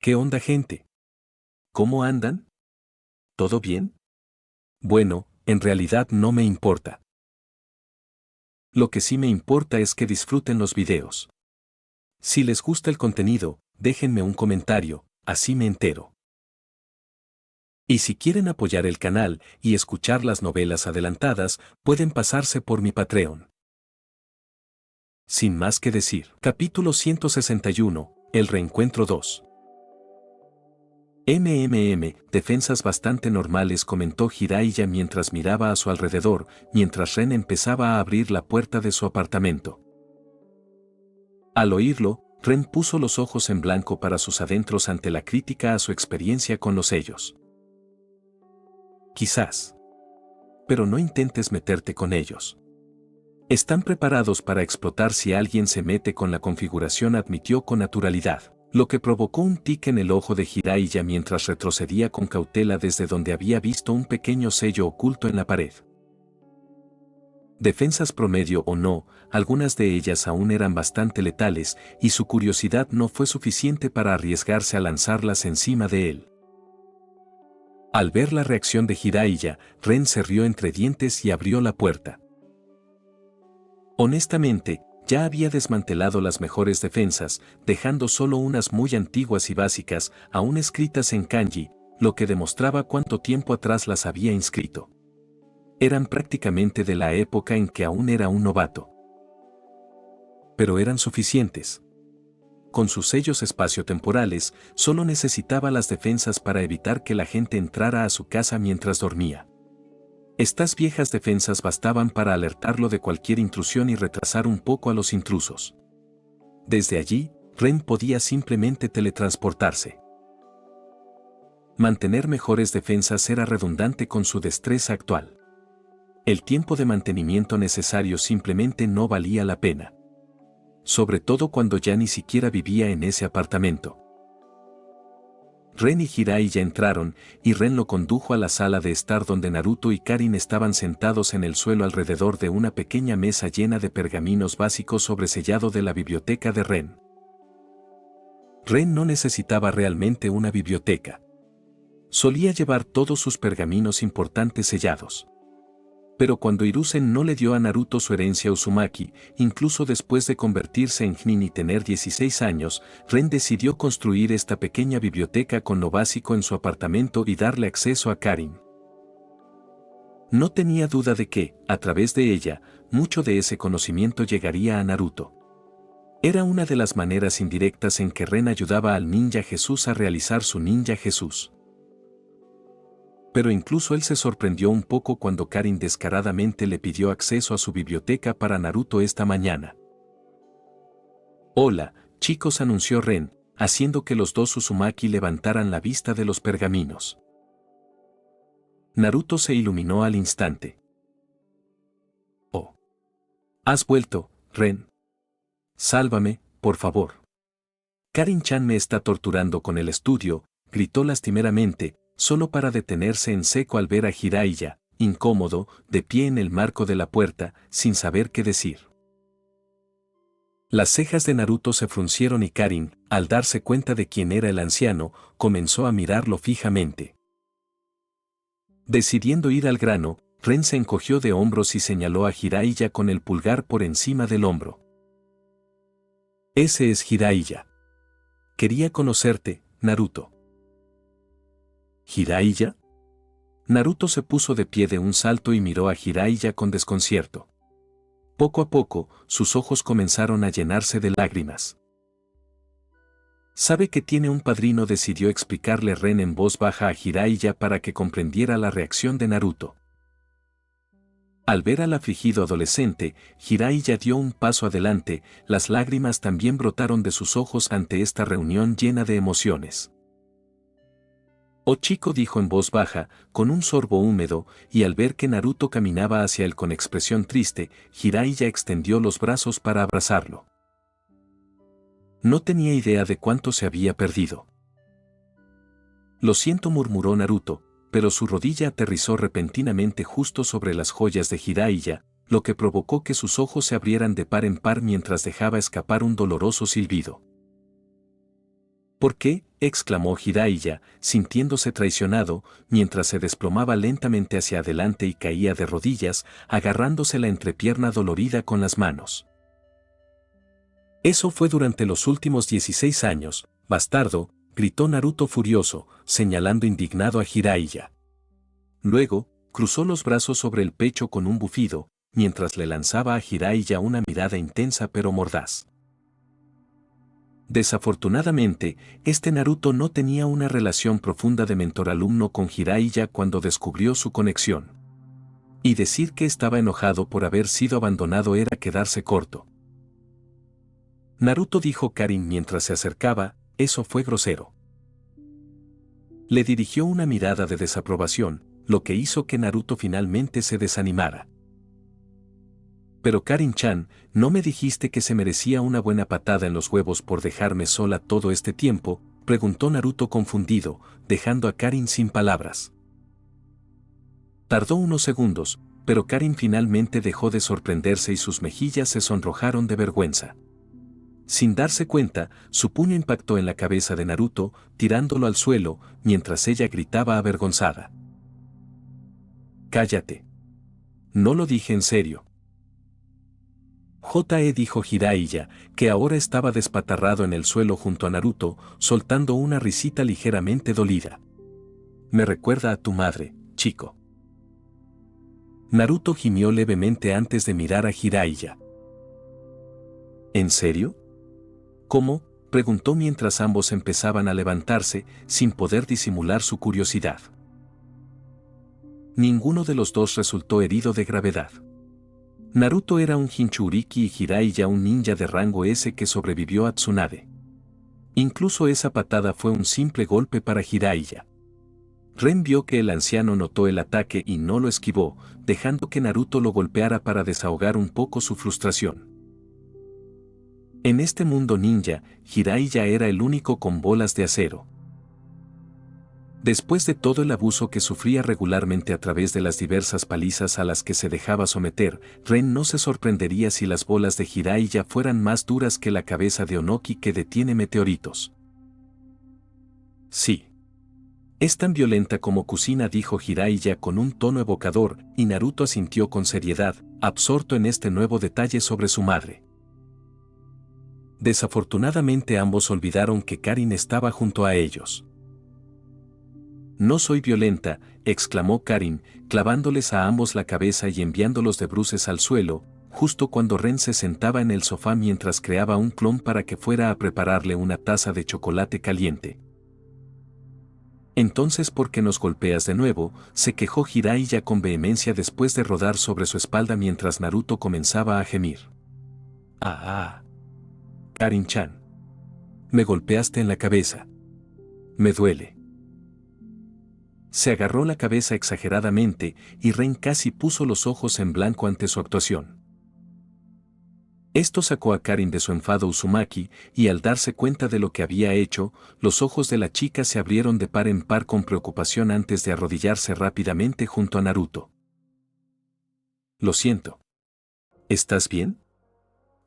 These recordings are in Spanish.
¿Qué onda, gente? ¿Cómo andan? ¿Todo bien? Bueno, en realidad no me importa. Lo que sí me importa es que disfruten los videos. Si les gusta el contenido, déjenme un comentario, así me entero. Y si quieren apoyar el canal y escuchar las novelas adelantadas, pueden pasarse por mi Patreon. Sin más que decir, capítulo 161, El reencuentro 2. Defensas bastante normales, comentó Jiraiya mientras miraba a su alrededor, mientras Ren empezaba a abrir la puerta de su apartamento. Al oírlo, Ren puso los ojos en blanco para sus adentros ante la crítica a su experiencia con los sellos. Quizás. Pero no intentes meterte con ellos. Están preparados para explotar si alguien se mete con la configuración, admitió con naturalidad, lo que provocó un tic en el ojo de Jiraiya mientras retrocedía con cautela desde donde había visto un pequeño sello oculto en la pared. Defensas promedio o no, algunas de ellas aún eran bastante letales, y su curiosidad no fue suficiente para arriesgarse a lanzarlas encima de él. Al ver la reacción de Jiraiya, Ren se rió entre dientes y abrió la puerta. Honestamente, ya había desmantelado las mejores defensas, dejando solo unas muy antiguas y básicas, aún escritas en kanji, lo que demostraba cuánto tiempo atrás las había inscrito. Eran prácticamente de la época en que aún era un novato. Pero eran suficientes. Con sus sellos espaciotemporales, solo necesitaba las defensas para evitar que la gente entrara a su casa mientras dormía. Estas viejas defensas bastaban para alertarlo de cualquier intrusión y retrasar un poco a los intrusos. Desde allí, Ren podía simplemente teletransportarse. Mantener mejores defensas era redundante con su destreza actual. El tiempo de mantenimiento necesario simplemente no valía la pena. Sobre todo cuando ya ni siquiera vivía en ese apartamento. Ren y Jiraiya entraron, y Ren lo condujo a la sala de estar donde Naruto y Karin estaban sentados en el suelo alrededor de una pequeña mesa llena de pergaminos básicos sobresellado de la biblioteca de Ren. Ren no necesitaba realmente una biblioteca. Solía llevar todos sus pergaminos importantes sellados. Pero cuando Hiruzen no le dio a Naruto su herencia Uzumaki, incluso después de convertirse en Chunin y tener 16 años, Ren decidió construir esta pequeña biblioteca con lo básico en su apartamento y darle acceso a Karin. No tenía duda de que, a través de ella, mucho de ese conocimiento llegaría a Naruto. Era una de las maneras indirectas en que Ren ayudaba al ninja Jesús a realizar su ninja Jesús. Pero incluso él se sorprendió un poco cuando Karin descaradamente le pidió acceso a su biblioteca para Naruto esta mañana. «Hola, chicos», anunció Ren, haciendo que los dos Uzumaki levantaran la vista de los pergaminos. Naruto se iluminó al instante. «Oh. ¿Has vuelto, Ren? Sálvame, por favor. Karin-chan me está torturando con el estudio», gritó lastimeramente, solo para detenerse en seco al ver a Jiraiya, incómodo, de pie en el marco de la puerta, sin saber qué decir. Las cejas de Naruto se fruncieron y Karin, al darse cuenta de quién era el anciano, comenzó a mirarlo fijamente. Decidiendo ir al grano, Ren se encogió de hombros y señaló a Jiraiya con el pulgar por encima del hombro. «Ese es Jiraiya. Quería conocerte, Naruto». ¿Jiraiya? Naruto se puso de pie de un salto y miró a Jiraiya con desconcierto. Poco a poco, sus ojos comenzaron a llenarse de lágrimas. «Sabe que tiene un padrino», decidió explicarle Ren en voz baja a Jiraiya para que comprendiera la reacción de Naruto. Al ver al afligido adolescente, Jiraiya dio un paso adelante, las lágrimas también brotaron de sus ojos ante esta reunión llena de emociones. «Oh chico», dijo en voz baja, con un sorbo húmedo, y al ver que Naruto caminaba hacia él con expresión triste, Jiraiya extendió los brazos para abrazarlo. No tenía idea de cuánto se había perdido. «Lo siento», murmuró Naruto, pero su rodilla aterrizó repentinamente justo sobre las joyas de Jiraiya, lo que provocó que sus ojos se abrieran de par en par mientras dejaba escapar un doloroso silbido. ¿Por qué?, exclamó Jiraiya, sintiéndose traicionado, mientras se desplomaba lentamente hacia adelante y caía de rodillas, agarrándose la entrepierna dolorida con las manos. Eso fue durante los últimos 16 años, bastardo, gritó Naruto furioso, señalando indignado a Jiraiya. Luego, cruzó los brazos sobre el pecho con un bufido, mientras le lanzaba a Jiraiya una mirada intensa pero mordaz. Desafortunadamente, este Naruto no tenía una relación profunda de mentor-alumno con Jiraiya cuando descubrió su conexión. Y decir que estaba enojado por haber sido abandonado era quedarse corto. Naruto, dijo Karin mientras se acercaba, eso fue grosero. Le dirigió una mirada de desaprobación, lo que hizo que Naruto finalmente se desanimara. Pero Karin-chan, ¿no me dijiste que se merecía una buena patada en los huevos por dejarme sola todo este tiempo?, preguntó Naruto confundido, dejando a Karin sin palabras. Tardó unos segundos, pero Karin finalmente dejó de sorprenderse y sus mejillas se sonrojaron de vergüenza. Sin darse cuenta, su puño impactó en la cabeza de Naruto, tirándolo al suelo, mientras ella gritaba avergonzada. «Cállate. No lo dije en serio». Dijo Jiraiya, que ahora estaba despatarrado en el suelo junto a Naruto, soltando una risita ligeramente dolida. «Me recuerda a tu madre, chico». Naruto gimió levemente antes de mirar a Jiraiya. ¿En serio? ¿Cómo?, preguntó mientras ambos empezaban a levantarse, sin poder disimular su curiosidad. Ninguno de los dos resultó herido de gravedad. Naruto era un Jinchuriki y Jiraiya un ninja de rango S que sobrevivió a Tsunade. Incluso esa patada fue un simple golpe para Jiraiya. Ren vio que el anciano notó el ataque y no lo esquivó, dejando que Naruto lo golpeara para desahogar un poco su frustración. En este mundo ninja, Jiraiya era el único con bolas de acero. Después de todo el abuso que sufría regularmente a través de las diversas palizas a las que se dejaba someter, Ren no se sorprendería si las bolas de Jiraiya fueran más duras que la cabeza de Onoki que detiene meteoritos. Sí. Es tan violenta como Kusina, dijo Jiraiya con un tono evocador, y Naruto asintió con seriedad, absorto en este nuevo detalle sobre su madre. Desafortunadamente ambos olvidaron que Karin estaba junto a ellos. «No soy violenta», exclamó Karin, clavándoles a ambos la cabeza y enviándolos de bruces al suelo, justo cuando Ren se sentaba en el sofá mientras creaba un clon para que fuera a prepararle una taza de chocolate caliente. «Entonces, ¿por qué nos golpeas de nuevo?», se quejó Jiraiya con vehemencia después de rodar sobre su espalda mientras Naruto comenzaba a gemir. «Ah. Karin-chan. Me golpeaste en la cabeza. Me duele». Se agarró la cabeza exageradamente y Ren casi puso los ojos en blanco ante su actuación. Esto sacó a Karin de su enfado Uzumaki, y al darse cuenta de lo que había hecho, los ojos de la chica se abrieron de par en par con preocupación antes de arrodillarse rápidamente junto a Naruto. «Lo siento. ¿Estás bien?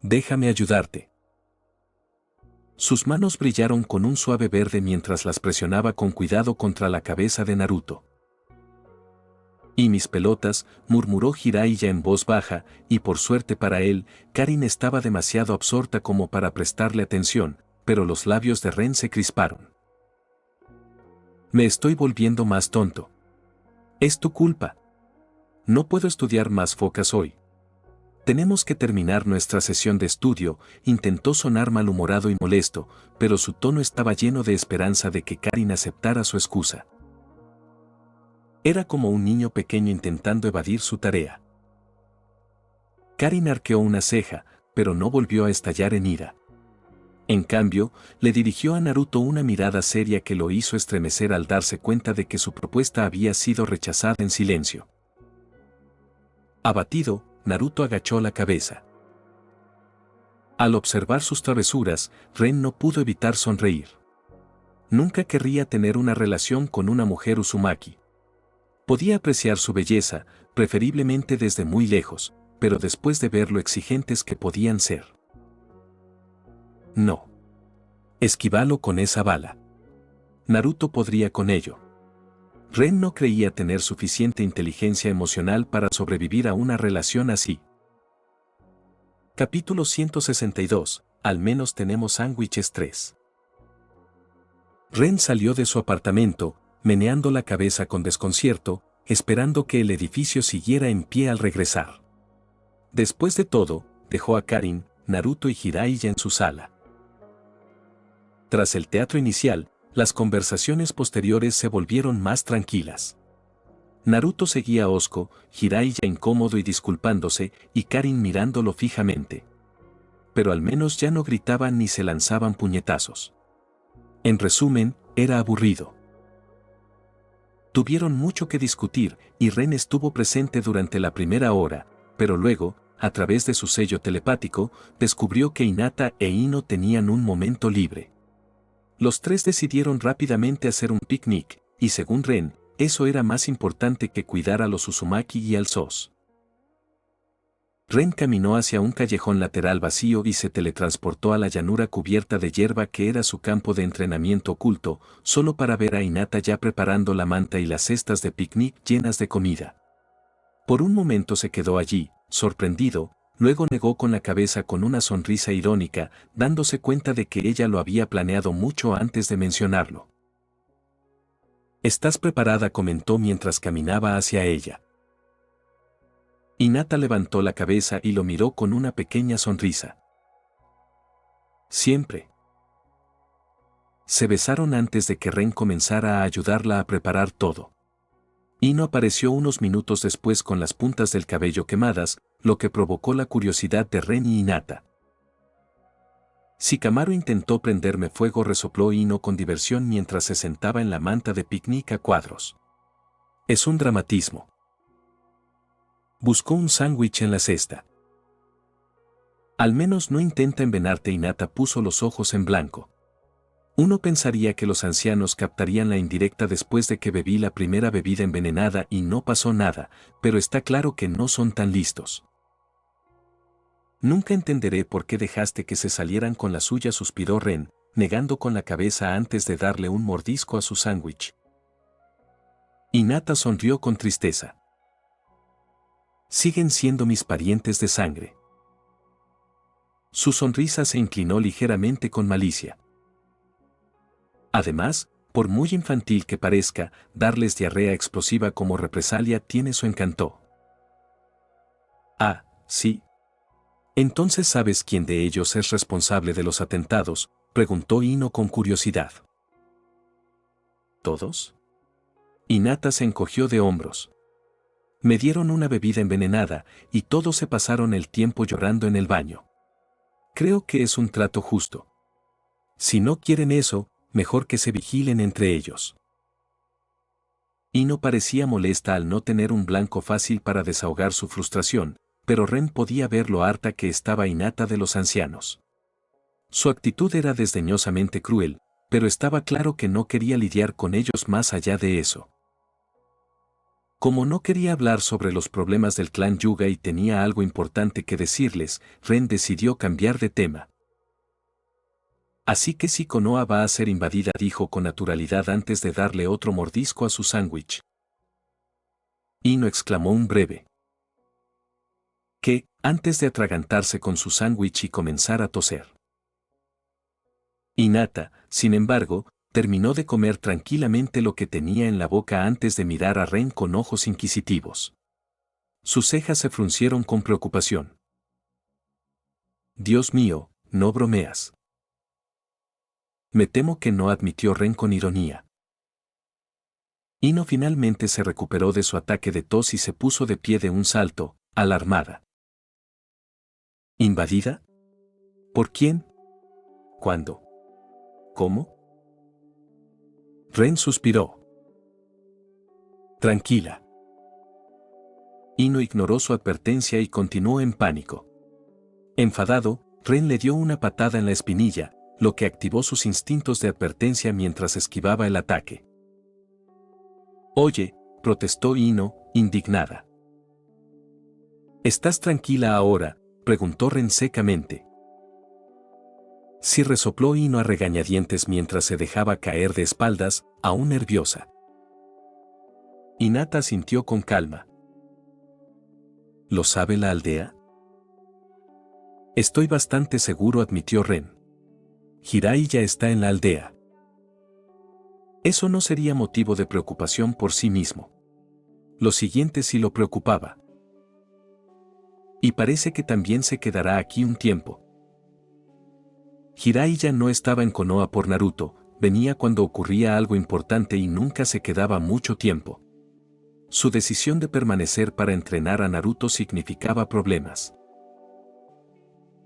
Déjame ayudarte». Sus manos brillaron con un suave verde mientras las presionaba con cuidado contra la cabeza de Naruto. «Y mis pelotas», murmuró Jiraiya en voz baja, y por suerte para él, Karin estaba demasiado absorta como para prestarle atención, pero los labios de Ren se crisparon. «Me estoy volviendo más tonto. Es tu culpa. No puedo estudiar más focas hoy. Tenemos que terminar nuestra sesión de estudio», intentó sonar malhumorado y molesto, pero su tono estaba lleno de esperanza de que Karin aceptara su excusa. Era como un niño pequeño intentando evadir su tarea. Karin arqueó una ceja, pero no volvió a estallar en ira. En cambio, le dirigió a Naruto una mirada seria que lo hizo estremecer al darse cuenta de que su propuesta había sido rechazada en silencio. Abatido, Naruto agachó la cabeza. Al observar sus travesuras, Ren no pudo evitar sonreír. Nunca querría tener una relación con una mujer Uzumaki. Podía apreciar su belleza, preferiblemente desde muy lejos, pero después de ver lo exigentes que podían ser. No. Esquívalo con esa bala. Naruto podría con ello. Ren no creía tener suficiente inteligencia emocional para sobrevivir a una relación así. Capítulo 162. Al menos tenemos sándwiches 3. Ren salió de su apartamento, meneando la cabeza con desconcierto, esperando que el edificio siguiera en pie al regresar. Después de todo, dejó a Karin, Naruto y Jiraiya en su sala. Tras el teatro inicial, las conversaciones posteriores se volvieron más tranquilas. Naruto seguía hosco, Jiraiya incómodo y disculpándose, y Karin mirándolo fijamente. Pero al menos ya no gritaban ni se lanzaban puñetazos. En resumen, era aburrido. Tuvieron mucho que discutir, y Ren estuvo presente durante la primera hora, pero luego, a través de su sello telepático, descubrió que Hinata e Ino tenían un momento libre. Los tres decidieron rápidamente hacer un picnic, y según Ren, eso era más importante que cuidar a los Uzumaki y al SOS. Ren caminó hacia un callejón lateral vacío y se teletransportó a la llanura cubierta de hierba que era su campo de entrenamiento oculto, solo para ver a Hinata ya preparando la manta y las cestas de picnic llenas de comida. Por un momento se quedó allí, sorprendido, luego negó con la cabeza con una sonrisa irónica, dándose cuenta de que ella lo había planeado mucho antes de mencionarlo. «¿Estás preparada?», comentó mientras caminaba hacia ella. Hinata levantó la cabeza y lo miró con una pequeña sonrisa. «Siempre». Se besaron antes de que Ren comenzara a ayudarla a preparar todo. Ino apareció unos minutos después con las puntas del cabello quemadas, lo que provocó la curiosidad de Ren y Hinata. «Shikamaru intentó prenderme fuego», resopló Ino con diversión mientras se sentaba en la manta de picnic a cuadros. «Es un dramatismo». Buscó un sándwich en la cesta. «Al menos no intenta envenenarte», Hinata puso los ojos en blanco. Uno pensaría que los ancianos captarían la indirecta después de que bebí la primera bebida envenenada y no pasó nada, pero está claro que no son tan listos. «Nunca entenderé por qué dejaste que se salieran con la suya», suspiró Ren, negando con la cabeza antes de darle un mordisco a su sándwich. Hinata sonrió con tristeza. «Siguen siendo mis parientes de sangre». Su sonrisa se inclinó ligeramente con malicia. «Además, por muy infantil que parezca, darles diarrea explosiva como represalia tiene su encanto». «Ah, sí. Entonces ¿sabes quién de ellos es responsable de los atentados?», preguntó Ino con curiosidad. «¿Todos?». Hinata se encogió de hombros. «Me dieron una bebida envenenada, y todos se pasaron el tiempo llorando en el baño. Creo que es un trato justo. Si no quieren eso, mejor que se vigilen entre ellos». Ino parecía molesta al no tener un blanco fácil para desahogar su frustración, pero Ren podía ver lo harta que estaba Hinata de los ancianos. Su actitud era desdeñosamente cruel, pero estaba claro que no quería lidiar con ellos más allá de eso. Como no quería hablar sobre los problemas del clan Yuga y tenía algo importante que decirles, Ren decidió cambiar de tema. «Así que si Konoha va a ser invadida», dijo con naturalidad antes de darle otro mordisco a su sándwich. Ino exclamó un breve «¿qué?», antes de atragantarse con su sándwich y comenzar a toser. Hinata, sin embargo, terminó de comer tranquilamente lo que tenía en la boca antes de mirar a Ren con ojos inquisitivos. Sus cejas se fruncieron con preocupación. «Dios mío, no bromeas». «Me temo que no», admitió Ren con ironía. Ino finalmente se recuperó de su ataque de tos y se puso de pie de un salto, alarmada. «¿Invadida? ¿Por quién? ¿Cuándo? ¿Cómo?». Ren suspiró. «Tranquila». Ino ignoró su advertencia y continuó en pánico. Enfadado, Ren le dio una patada en la espinilla, lo que activó sus instintos de advertencia mientras esquivaba el ataque. «Oye», protestó Ino, indignada. «¿Estás tranquila ahora?», preguntó Ren secamente. Sí, resopló Ino a regañadientes mientras se dejaba caer de espaldas, aún nerviosa. Hinata sintió con calma. ¿Lo sabe la aldea? Estoy bastante seguro, admitió Ren. Hirai ya está en la aldea. Eso no sería motivo de preocupación por sí mismo. Lo siguiente sí lo preocupaba. Y parece que también se quedará aquí un tiempo. Hirai ya no estaba en Konoha por Naruto, venía cuando ocurría algo importante y nunca se quedaba mucho tiempo. Su decisión de permanecer para entrenar a Naruto significaba problemas.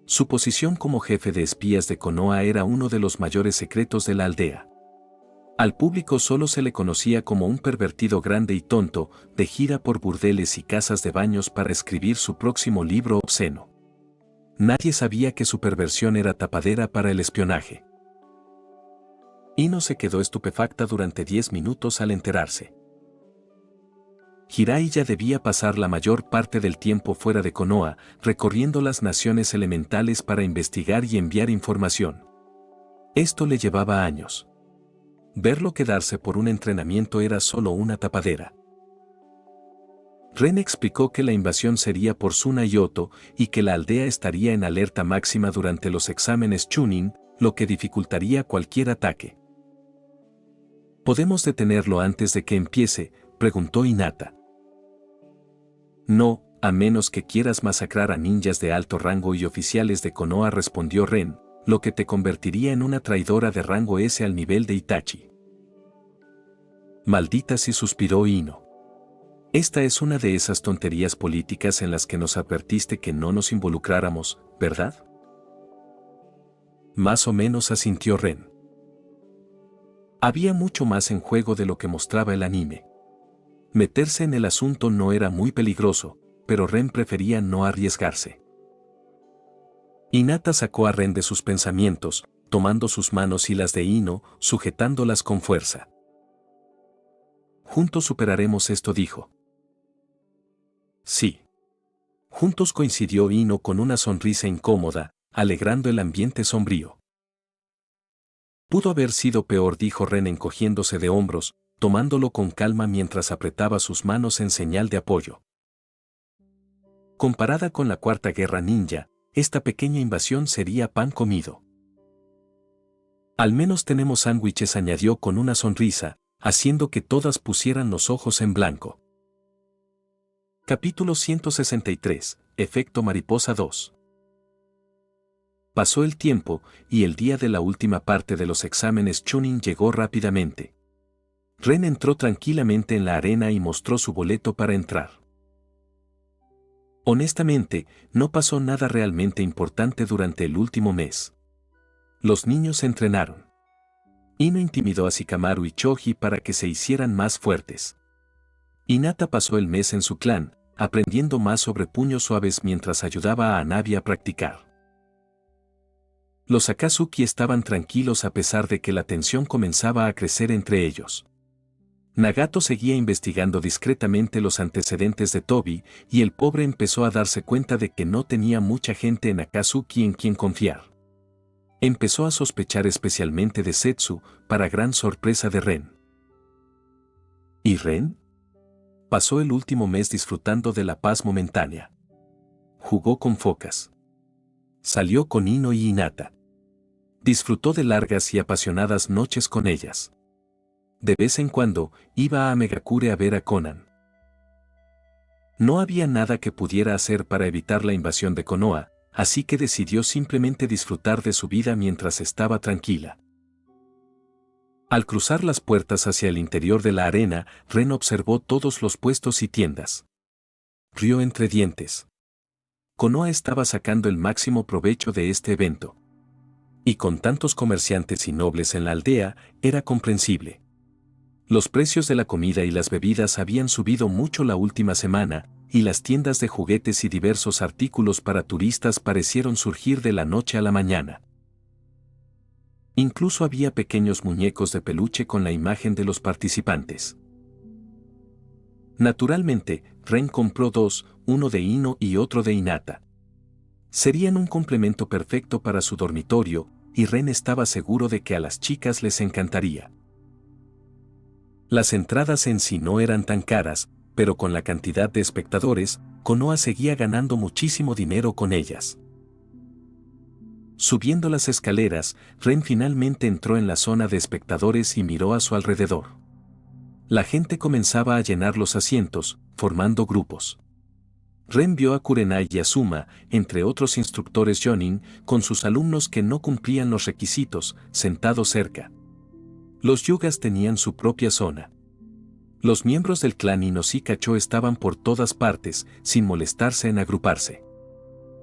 Su posición como jefe de espías de Konoha era uno de los mayores secretos de la aldea. Al público solo se le conocía como un pervertido grande y tonto, de gira por burdeles y casas de baños para escribir su próximo libro obsceno. Nadie sabía que su perversión era tapadera para el espionaje. Ino se quedó estupefacta durante 10 minutos al enterarse. Hirai ya debía pasar la mayor parte del tiempo fuera de Konoha, recorriendo las naciones elementales para investigar y enviar información. Esto le llevaba años. Verlo quedarse por un entrenamiento era solo una tapadera. Ren explicó que la invasión sería por Suna y Oto y que la aldea estaría en alerta máxima durante los exámenes Chunin, lo que dificultaría cualquier ataque. ¿Podemos detenerlo antes de que empiece?, preguntó Hinata. No, a menos que quieras masacrar a ninjas de alto rango y oficiales de Konoha, respondió Ren, lo que te convertiría en una traidora de rango S al nivel de Itachi. Maldita si, suspiró Ino. Esta es una de esas tonterías políticas en las que nos advertiste que no nos involucráramos, ¿verdad? Más o menos, asintió Ren. Había mucho más en juego de lo que mostraba el anime. Meterse en el asunto no era muy peligroso, pero Ren prefería no arriesgarse. Hinata sacó a Ren de sus pensamientos, tomando sus manos y las de Ino, sujetándolas con fuerza. Juntos superaremos esto, dijo. Sí. Juntos, coincidió Ino con una sonrisa incómoda, alegrando el ambiente sombrío. Pudo haber sido peor, dijo Ren encogiéndose de hombros, tomándolo con calma mientras apretaba sus manos en señal de apoyo. Comparada con la Cuarta Guerra Ninja, esta pequeña invasión sería pan comido. Al menos tenemos sándwiches, añadió con una sonrisa, haciendo que todas pusieran los ojos en blanco. Capítulo 163, Efecto Mariposa 2. Pasó el tiempo, y el día de la última parte de los exámenes Chunin llegó rápidamente. Ren entró tranquilamente en la arena y mostró su boleto para entrar. Honestamente, no pasó nada realmente importante durante el último mes. Los niños se entrenaron. Ino intimidó a Shikamaru y Choji para que se hicieran más fuertes. Hinata pasó el mes en su clan, aprendiendo más sobre puños suaves mientras ayudaba a Hanabi a practicar. Los Akatsuki estaban tranquilos a pesar de que la tensión comenzaba a crecer entre ellos. Nagato seguía investigando discretamente los antecedentes de Tobi, y el pobre empezó a darse cuenta de que no tenía mucha gente en Akatsuki en quien confiar. Empezó a sospechar especialmente de Setsu, para gran sorpresa de Ren. ¿Y Ren? Pasó el último mes disfrutando de la paz momentánea. Jugó con focas. Salió con Ino y Hinata. Disfrutó de largas y apasionadas noches con ellas. De vez en cuando, iba a Megakure a ver a Conan. No había nada que pudiera hacer para evitar la invasión de Konoha, así que decidió simplemente disfrutar de su vida mientras estaba tranquila. Al cruzar las puertas hacia el interior de la arena, Ren observó todos los puestos y tiendas. Rió entre dientes. Konoha estaba sacando el máximo provecho de este evento. Y con tantos comerciantes y nobles en la aldea, era comprensible. Los precios de la comida y las bebidas habían subido mucho la última semana, y las tiendas de juguetes y diversos artículos para turistas parecieron surgir de la noche a la mañana. Incluso había pequeños muñecos de peluche con la imagen de los participantes. Naturalmente, Ren compró dos, uno de Ino y otro de Hinata. Serían un complemento perfecto para su dormitorio, y Ren estaba seguro de que a las chicas les encantaría. Las entradas en sí no eran tan caras, pero con la cantidad de espectadores, Konoha seguía ganando muchísimo dinero con ellas. Subiendo las escaleras, Ren finalmente entró en la zona de espectadores y miró a su alrededor. La gente comenzaba a llenar los asientos, formando grupos. Ren vio a Kurenai y Azuma, entre otros instructores Jonin, con sus alumnos que no cumplían los requisitos, sentados cerca. Los yugas tenían su propia zona. Los miembros del clan Inoshikacho estaban por todas partes, sin molestarse en agruparse.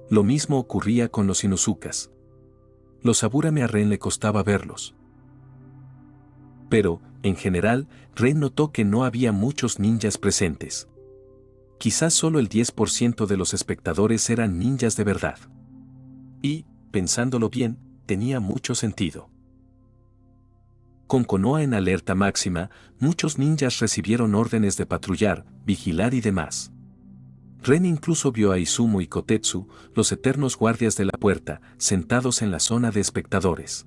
Lo mismo ocurría con los Inosukas. Los Aburame a Ren le costaba verlos. Pero, en general, Ren notó que no había muchos ninjas presentes. Quizás solo el 10% de los espectadores eran ninjas de verdad. Y, pensándolo bien, tenía mucho sentido. Con Konoha en alerta máxima, muchos ninjas recibieron órdenes de patrullar, vigilar y demás. Ren incluso vio a Izumo y Kotetsu, los eternos guardias de la puerta, sentados en la zona de espectadores.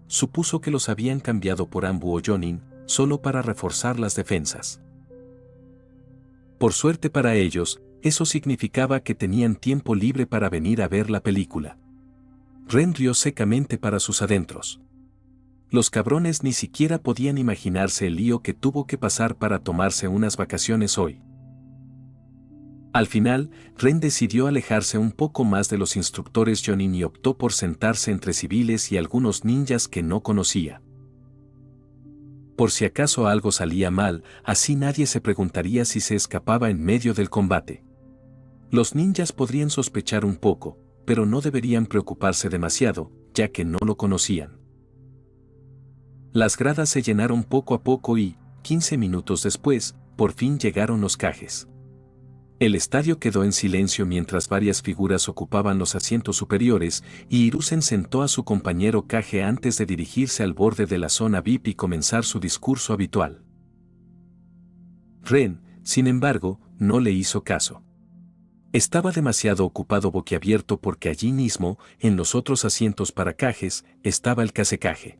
Supuso que los habían cambiado por Anbu o Jonin, solo para reforzar las defensas. Por suerte para ellos, eso significaba que tenían tiempo libre para venir a ver la película. Ren rió secamente para sus adentros. Los cabrones ni siquiera podían imaginarse el lío que tuvo que pasar para tomarse unas vacaciones hoy. Al final, Ren decidió alejarse un poco más de los instructores Jonin y optó por sentarse entre civiles y algunos ninjas que no conocía. Por si acaso algo salía mal, así nadie se preguntaría si se escapaba en medio del combate. Los ninjas podrían sospechar un poco, pero no deberían preocuparse demasiado, ya que no lo conocían. Las gradas se llenaron poco a poco y, 15 minutos después, por fin llegaron los Kages. El estadio quedó en silencio mientras varias figuras ocupaban los asientos superiores, y Hiruzen sentó a su compañero Kage antes de dirigirse al borde de la zona VIP y comenzar su discurso habitual. Ren, sin embargo, no le hizo caso. Estaba demasiado ocupado boquiabierto porque allí mismo, en los otros asientos para Kages, estaba el Kazekage.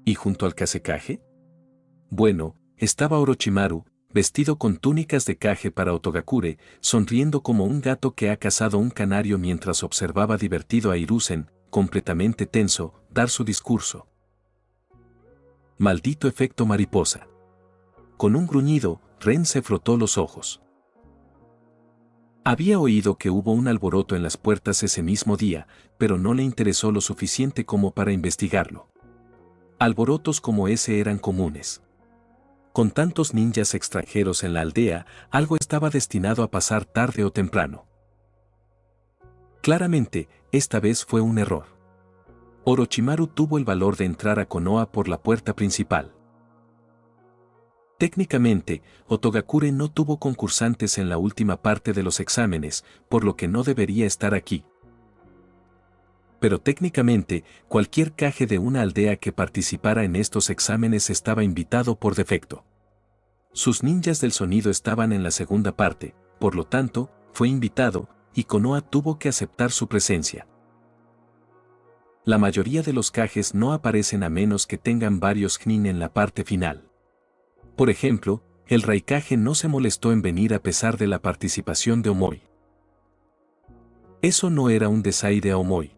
¿Y junto al Kazekage? Bueno, estaba Orochimaru, vestido con túnicas de Kage para Otogakure, sonriendo como un gato que ha cazado un canario mientras observaba divertido a Hiruzen, completamente tenso, dar su discurso. Maldito efecto mariposa. Con un gruñido, Ren se frotó los ojos. Había oído que hubo un alboroto en las puertas ese mismo día, pero no le interesó lo suficiente como para investigarlo. Alborotos como ese eran comunes. Con tantos ninjas extranjeros en la aldea, algo estaba destinado a pasar tarde o temprano. Claramente, esta vez fue un error. Orochimaru tuvo el valor de entrar a Konoha por la puerta principal. Técnicamente, Otogakure no tuvo concursantes en la última parte de los exámenes, por lo que no debería estar aquí. Pero técnicamente, cualquier Kage de una aldea que participara en estos exámenes estaba invitado por defecto. Sus ninjas del sonido estaban en la segunda parte, por lo tanto, fue invitado, y Konoha tuvo que aceptar su presencia. La mayoría de los Kages no aparecen a menos que tengan varios Chunin en la parte final. Por ejemplo, el Raikage no se molestó en venir a pesar de la participación de Omoi. Eso no era un desaire a Omoi.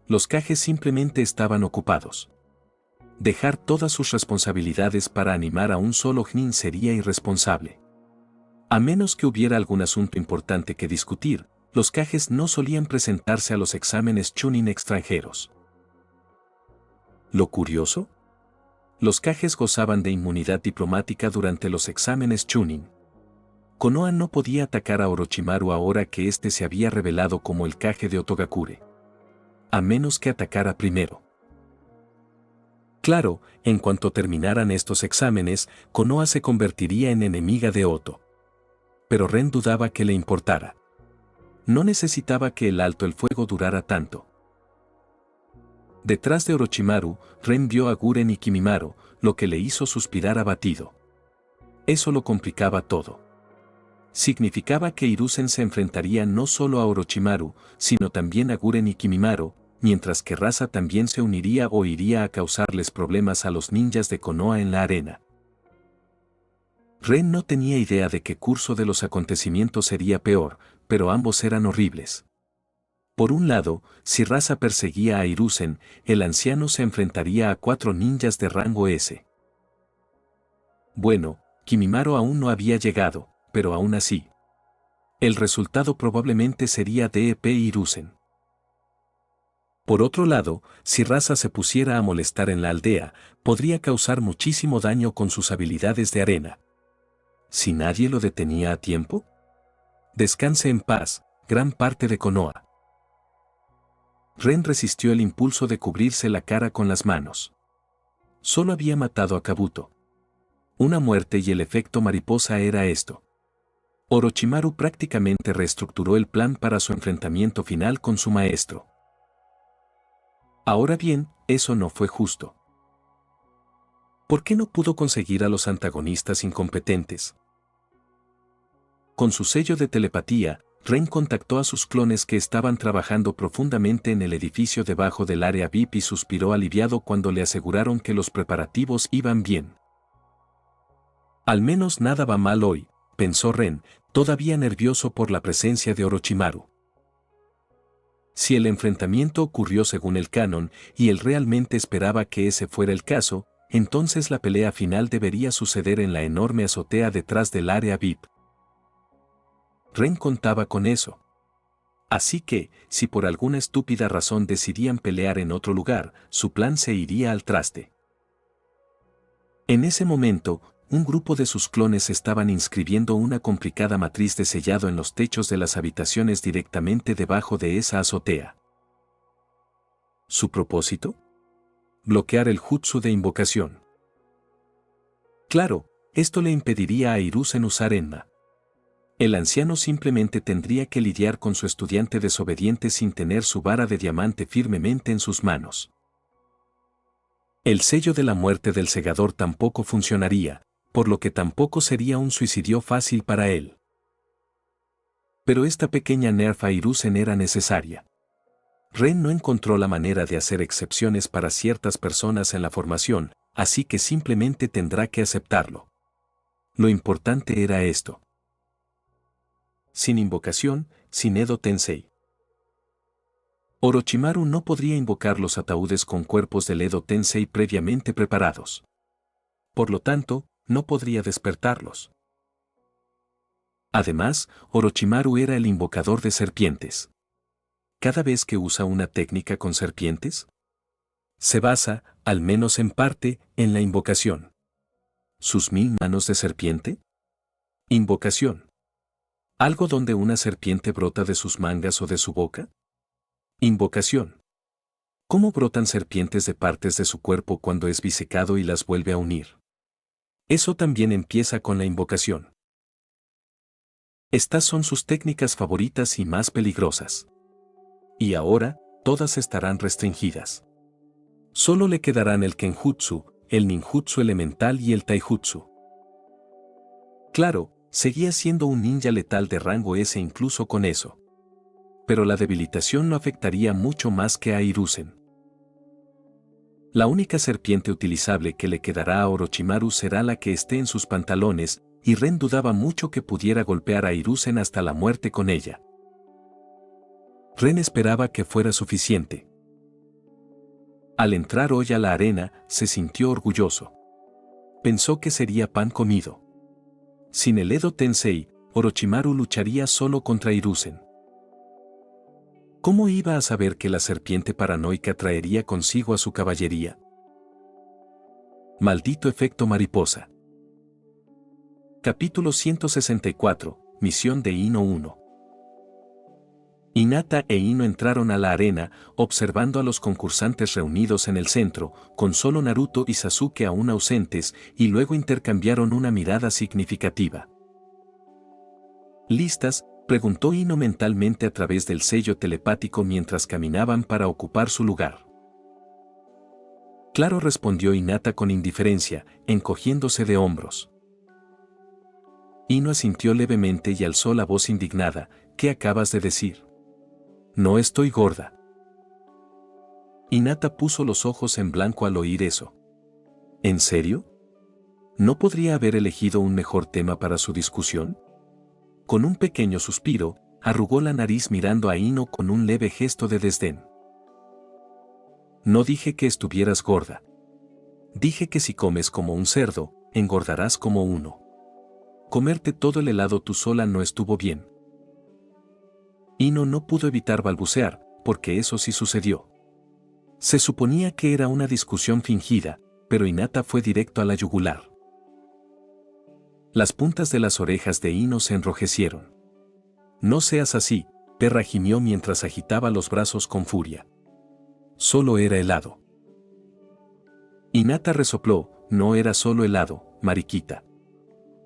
Los Kages simplemente estaban ocupados. Dejar todas sus responsabilidades para animar a un solo Chunin sería irresponsable. A menos que hubiera algún asunto importante que discutir, los Kages no solían presentarse a los exámenes Chunin extranjeros. ¿Lo curioso? Los Kages gozaban de inmunidad diplomática durante los exámenes Chunin. Konoha no podía atacar a Orochimaru ahora que éste se había revelado como el Kage de Otogakure. A menos que atacara primero. Claro, en cuanto terminaran estos exámenes, Konoha se convertiría en enemiga de Oto. Pero Ren dudaba que le importara. No necesitaba que el alto el fuego durara tanto. Detrás de Orochimaru, Ren vio a Guren y Kimimaro, lo que le hizo suspirar abatido. Eso lo complicaba todo. Significaba que Hiruzen se enfrentaría no solo a Orochimaru, sino también a Guren y Kimimaro, mientras que Rasa también se uniría o iría a causarles problemas a los ninjas de Konoha en la arena. Ren no tenía idea de qué curso de los acontecimientos sería peor, pero ambos eran horribles. Por un lado, si Rasa perseguía a Hiruzen, el anciano se enfrentaría a 4 ninjas de rango S. Bueno, Kimimaro aún no había llegado, pero aún así. El resultado probablemente sería DEP Hiruzen. Por otro lado, si Rasa se pusiera a molestar en la aldea, podría causar muchísimo daño con sus habilidades de arena. Si nadie lo detenía a tiempo. Descanse en paz, gran parte de Konoha. Ren resistió el impulso de cubrirse la cara con las manos. Solo había matado a Kabuto. Una muerte y el efecto mariposa era esto. Orochimaru prácticamente reestructuró el plan para su enfrentamiento final con su maestro. Ahora bien, eso no fue justo. ¿Por qué no pudo conseguir a los antagonistas incompetentes? Con su sello de telepatía, Ren contactó a sus clones que estaban trabajando profundamente en el edificio debajo del área VIP y suspiró aliviado cuando le aseguraron que los preparativos iban bien. Al menos nada va mal hoy, pensó Ren, todavía nervioso por la presencia de Orochimaru. Si el enfrentamiento ocurrió según el canon y él realmente esperaba que ese fuera el caso, entonces la pelea final debería suceder en la enorme azotea detrás del área VIP. Ren contaba con eso. Así que, si por alguna estúpida razón decidían pelear en otro lugar, su plan se iría al traste. En ese momento, un grupo de sus clones estaban inscribiendo una complicada matriz de sellado en los techos de las habitaciones directamente debajo de esa azotea. ¿Su propósito? Bloquear el jutsu de invocación. Claro, esto le impediría a Hiruzen usar Enma. El anciano simplemente tendría que lidiar con su estudiante desobediente sin tener su vara de diamante firmemente en sus manos. El sello de la muerte del segador tampoco funcionaría, por lo que tampoco sería un suicidio fácil para él. Pero esta pequeña nerf a Hiruzen era necesaria. Ren no encontró la manera de hacer excepciones para ciertas personas en la formación, así que simplemente tendrá que aceptarlo. Lo importante era esto. Sin invocación, sin Edo Tensei. Orochimaru no podría invocar los ataúdes con cuerpos del Edo Tensei previamente preparados. Por lo tanto, no podría despertarlos. Además, Orochimaru era el invocador de serpientes. Cada vez que usa una técnica con serpientes, se basa, al menos en parte, en la invocación. ¿Sus 1000 manos de serpiente? Invocación. ¿Algo donde una serpiente brota de sus mangas o de su boca? Invocación. ¿Cómo brotan serpientes de partes de su cuerpo cuando es bisecado y las vuelve a unir? Eso también empieza con la invocación. Estas son sus técnicas favoritas y más peligrosas. Y ahora, todas estarán restringidas. Solo le quedarán el Kenjutsu, el Ninjutsu elemental y el Taijutsu. Claro, seguía siendo un ninja letal de rango S incluso con eso. Pero la debilitación no afectaría mucho más que a Hiruzen. La única serpiente utilizable que le quedará a Orochimaru será la que esté en sus pantalones, y Ren dudaba mucho que pudiera golpear a Hiruzen hasta la muerte con ella. Ren esperaba que fuera suficiente. Al entrar hoy a la arena, se sintió orgulloso. Pensó que sería pan comido. Sin el Edo Tensei, Orochimaru lucharía solo contra Hiruzen. ¿Cómo iba a saber que la serpiente paranoica traería consigo a su caballería? Maldito efecto mariposa. Capítulo 164, Misión de Ino 1. Hinata e Ino entraron a la arena, observando a los concursantes reunidos en el centro, con solo Naruto y Sasuke aún ausentes, y luego intercambiaron una mirada significativa. ¿Listas?, preguntó Ino mentalmente a través del sello telepático mientras caminaban para ocupar su lugar. Claro, respondió Hinata con indiferencia, encogiéndose de hombros. Ino asintió levemente y alzó la voz indignada. ¿Qué acabas de decir? No estoy gorda. Hinata puso los ojos en blanco al oír eso. ¿En serio? ¿No podría haber elegido un mejor tema para su discusión? Con un pequeño suspiro, arrugó la nariz mirando a Ino con un leve gesto de desdén. No dije que estuvieras gorda. Dije que si comes como un cerdo, engordarás como uno. Comerte todo el helado tú sola no estuvo bien. Ino no pudo evitar balbucear, porque eso sí sucedió. Se suponía que era una discusión fingida, pero Hinata fue directo a la yugular. Las puntas de las orejas de Ino se enrojecieron. No seas así, perra, gimió mientras agitaba los brazos con furia. Solo era helado. Hinata resopló, no era solo helado, mariquita.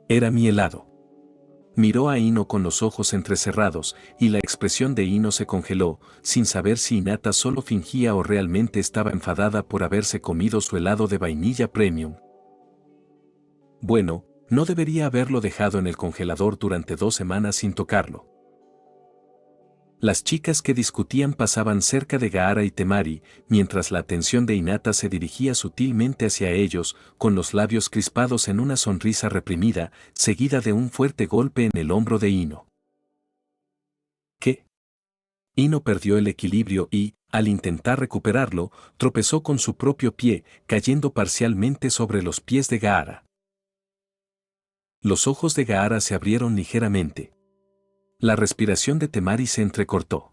Era mi helado. Miró a Ino con los ojos entrecerrados, y la expresión de Ino se congeló, sin saber si Hinata solo fingía o realmente estaba enfadada por haberse comido su helado de vainilla premium. Bueno, no debería haberlo dejado en el congelador durante 2 semanas sin tocarlo. Las chicas que discutían pasaban cerca de Gaara y Temari, mientras la atención de Hinata se dirigía sutilmente hacia ellos, con los labios crispados en una sonrisa reprimida, seguida de un fuerte golpe en el hombro de Ino. ¿Qué? Ino perdió el equilibrio y, al intentar recuperarlo, tropezó con su propio pie, cayendo parcialmente sobre los pies de Gaara. Los ojos de Gaara se abrieron ligeramente. La respiración de Temari se entrecortó.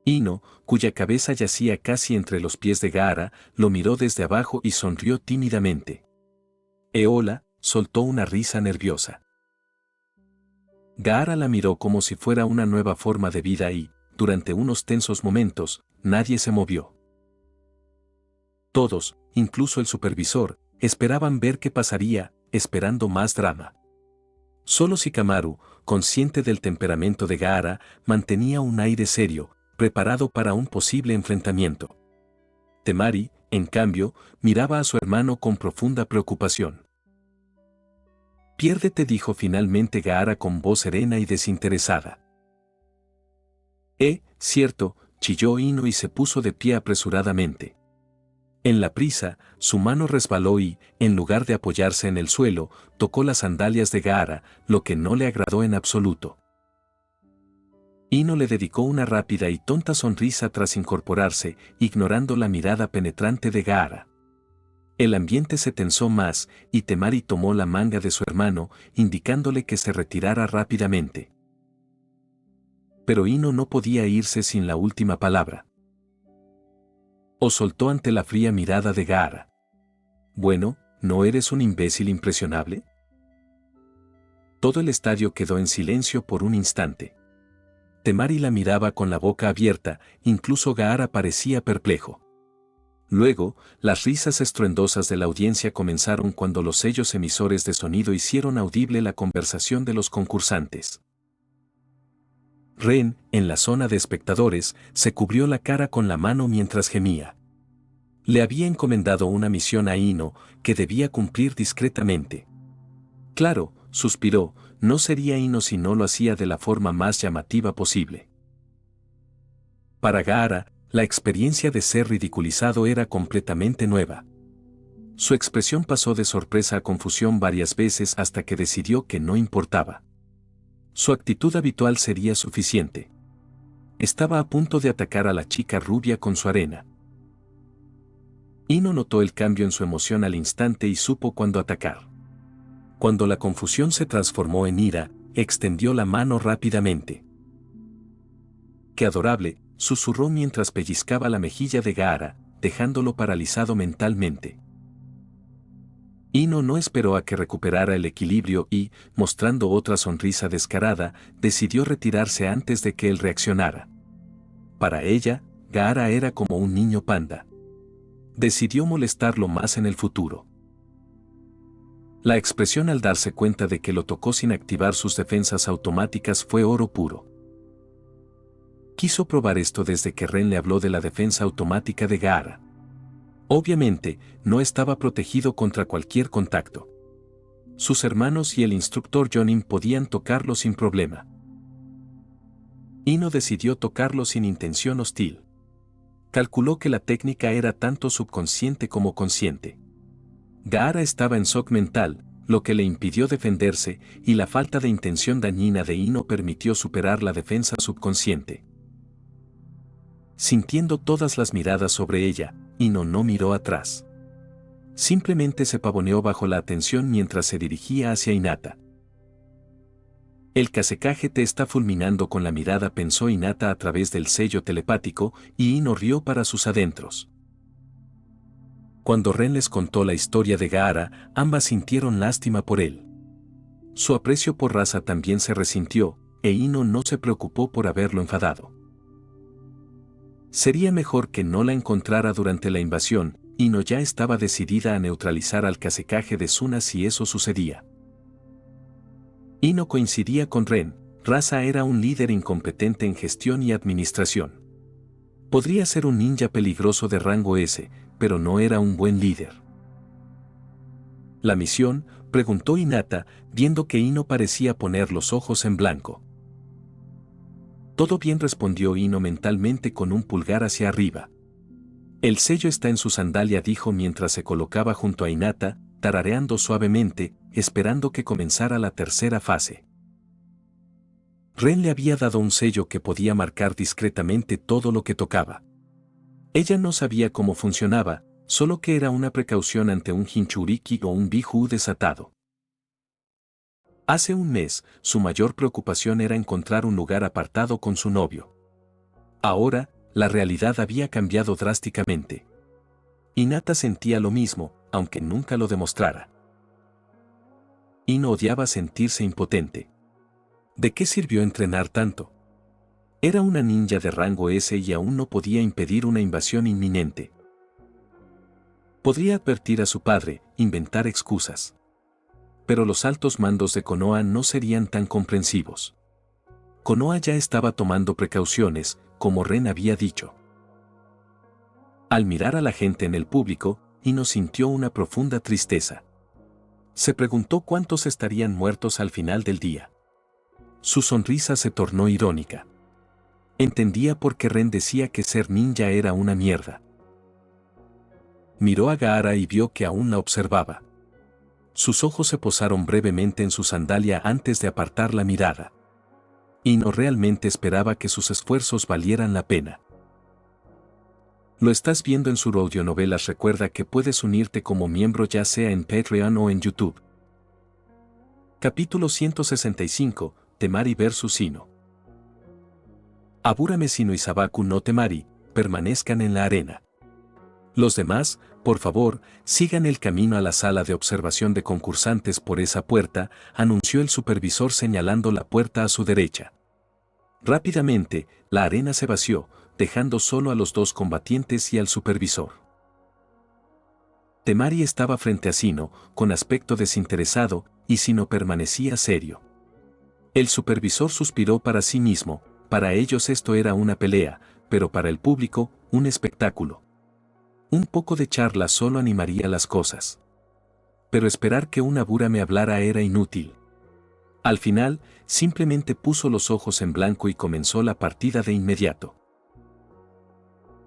Ino, cuya cabeza yacía casi entre los pies de Gaara, lo miró desde abajo y sonrió tímidamente. Eola soltó una risa nerviosa. Gaara la miró como si fuera una nueva forma de vida y, durante unos tensos momentos, nadie se movió. Todos, incluso el supervisor, esperaban ver qué pasaría, esperando más drama. Solo Shikamaru, consciente del temperamento de Gaara, mantenía un aire serio, preparado para un posible enfrentamiento. Temari, en cambio, miraba a su hermano con profunda preocupación. Piérdete, dijo finalmente Gaara con voz serena y desinteresada. Cierto, chilló Ino y se puso de pie apresuradamente. En la prisa, su mano resbaló y, en lugar de apoyarse en el suelo, tocó las sandalias de Gaara, lo que no le agradó en absoluto. Ino le dedicó una rápida y tonta sonrisa tras incorporarse, ignorando la mirada penetrante de Gaara. El ambiente se tensó más, y Temari tomó la manga de su hermano, indicándole que se retirara rápidamente. Pero Ino no podía irse sin la última palabra. O soltó ante la fría mirada de Gaara. Bueno, ¿no eres un imbécil impresionable? Todo el estadio quedó en silencio por un instante. Temari la miraba con la boca abierta, incluso Gaara parecía perplejo. Luego, las risas estruendosas de la audiencia comenzaron cuando los sellos emisores de sonido hicieron audible la conversación de los concursantes. Ren, en la zona de espectadores, se cubrió la cara con la mano mientras gemía. Le había encomendado una misión a Ino, que debía cumplir discretamente. Claro, suspiró, no sería Ino si no lo hacía de la forma más llamativa posible. Para Gaara, la experiencia de ser ridiculizado era completamente nueva. Su expresión pasó de sorpresa a confusión varias veces hasta que decidió que no importaba. Su actitud habitual sería suficiente. Estaba a punto de atacar a la chica rubia con su arena. Ino notó el cambio en su emoción al instante y supo cuándo atacar. Cuando la confusión se transformó en ira, extendió la mano rápidamente. ¡Qué adorable!, susurró mientras pellizcaba la mejilla de Gaara, dejándolo paralizado mentalmente. Ino no esperó a que recuperara el equilibrio y, mostrando otra sonrisa descarada, decidió retirarse antes de que él reaccionara. Para ella, Gaara era como un niño panda. Decidió molestarlo más en el futuro. La expresión al darse cuenta de que lo tocó sin activar sus defensas automáticas fue oro puro. Quiso probar esto desde que Ren le habló de la defensa automática de Gaara. Obviamente, no estaba protegido contra cualquier contacto. Sus hermanos y el instructor Jonin podían tocarlo sin problema. Ino decidió tocarlo sin intención hostil. Calculó que la técnica era tanto subconsciente como consciente. Gaara estaba en shock mental, lo que le impidió defenderse, y la falta de intención dañina de Ino permitió superar la defensa subconsciente. Sintiendo todas las miradas sobre ella, Ino no miró atrás. Simplemente se pavoneó bajo la atención mientras se dirigía hacia Hinata. El Kasekage te está fulminando con la mirada, pensó Hinata a través del sello telepático, y Ino rió para sus adentros. Cuando Ren les contó la historia de Gaara, ambas sintieron lástima por él. Su aprecio por Rasa también se resintió, e Ino no se preocupó por haberlo enfadado. Sería mejor que no la encontrara durante la invasión. Ino ya estaba decidida a neutralizar al Kasekage de Suna si eso sucedía. Ino coincidía con Ren, Rasa era un líder incompetente en gestión y administración. Podría ser un ninja peligroso de rango S, pero no era un buen líder. ¿La misión?, preguntó Hinata, viendo que Ino parecía poner los ojos en blanco. Todo bien, respondió Ino mentalmente con un pulgar hacia arriba. El sello está en su sandalia, dijo mientras se colocaba junto a Hinata, tarareando suavemente, esperando que comenzara la tercera fase. Ren le había dado un sello que podía marcar discretamente todo lo que tocaba. Ella no sabía cómo funcionaba, solo que era una precaución ante un Jinchuriki o un Biju desatado. Hace un mes, su mayor preocupación era encontrar un lugar apartado con su novio. Ahora, la realidad había cambiado drásticamente. Hinata sentía lo mismo, aunque nunca lo demostrara. Ino odiaba sentirse impotente. ¿De qué sirvió entrenar tanto? Era una ninja de rango S y aún no podía impedir una invasión inminente. Podría advertir a su padre, inventar excusas. Pero los altos mandos de Konoha no serían tan comprensivos. Konoha ya estaba tomando precauciones, como Ren había dicho. Al mirar a la gente en el público, Ino sintió una profunda tristeza. Se preguntó cuántos estarían muertos al final del día. Su sonrisa se tornó irónica. Entendía por qué Ren decía que ser ninja era una mierda. Miró a Gaara y vio que aún la observaba. Sus ojos se posaron brevemente en su sandalia antes de apartar la mirada. Ino realmente esperaba que sus esfuerzos valieran la pena. Lo estás viendo en su audionovelas. Recuerda que puedes unirte como miembro ya sea en Patreon o en YouTube. Capítulo 165, Temari vs Ino. Aburame Sino y Sabaku no Temari, permanezcan en la arena. Los demás, por favor, sigan el camino a la sala de observación de concursantes por esa puerta, anunció el supervisor señalando la puerta a su derecha. Rápidamente, la arena se vació, dejando solo a los dos combatientes y al supervisor. Temari estaba frente a Sino, con aspecto desinteresado, y Sino permanecía serio. El supervisor suspiró para sí mismo. Para ellos esto era una pelea, pero para el público, un espectáculo. Un poco de charla solo animaría las cosas. Pero esperar que una Bura me hablara era inútil. Al final, simplemente puso los ojos en blanco y comenzó la partida de inmediato.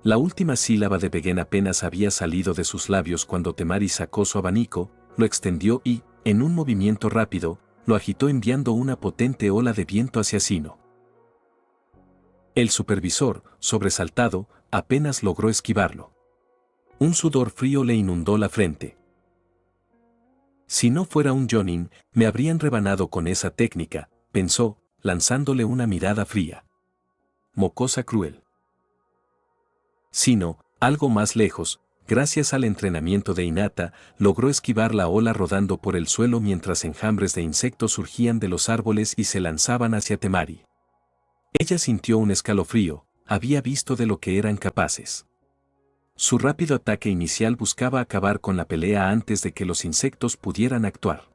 La última sílaba de Begen apenas había salido de sus labios cuando Temari sacó su abanico, lo extendió y, en un movimiento rápido, lo agitó enviando una potente ola de viento hacia Sino. El supervisor, sobresaltado, apenas logró esquivarlo. Un sudor frío le inundó la frente. Si no fuera un Jonin, me habrían rebanado con esa técnica, pensó, lanzándole una mirada fría. Mocosa cruel. Sino, algo más lejos, gracias al entrenamiento de Hinata, logró esquivar la ola rodando por el suelo mientras enjambres de insectos surgían de los árboles y se lanzaban hacia Temari. Ella sintió un escalofrío, había visto de lo que eran capaces. Su rápido ataque inicial buscaba acabar con la pelea antes de que los insectos pudieran actuar.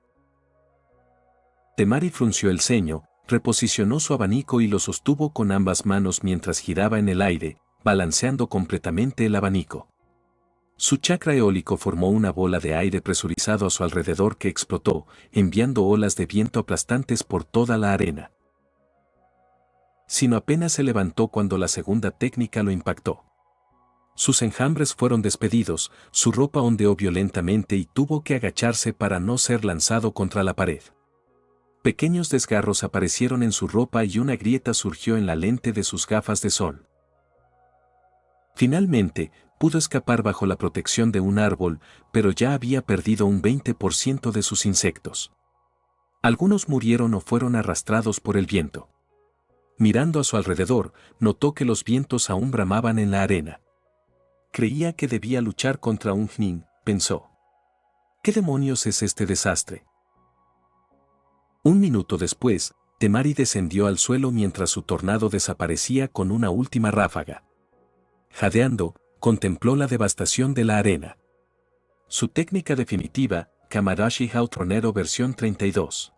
Temari frunció el ceño, reposicionó su abanico y lo sostuvo con ambas manos mientras giraba en el aire, balanceando completamente el abanico. Su chakra eólico formó una bola de aire presurizado a su alrededor que explotó, enviando olas de viento aplastantes por toda la arena. Sino apenas se levantó cuando la segunda técnica lo impactó. Sus enjambres fueron despedidos, su ropa ondeó violentamente y tuvo que agacharse para no ser lanzado contra la pared. Pequeños desgarros aparecieron en su ropa y una grieta surgió en la lente de sus gafas de sol. Finalmente, pudo escapar bajo la protección de un árbol, pero ya había perdido un 20% de sus insectos. Algunos murieron o fueron arrastrados por el viento. Mirando a su alrededor, notó que los vientos aún bramaban en la arena. Creía que debía luchar contra un Jnin, pensó. ¿Qué demonios es este desastre? Un minuto después, Temari descendió al suelo mientras su tornado desaparecía con una última ráfaga. Jadeando, contempló la devastación de la arena. Su técnica definitiva, Kamarashi Hao Tronero versión 32.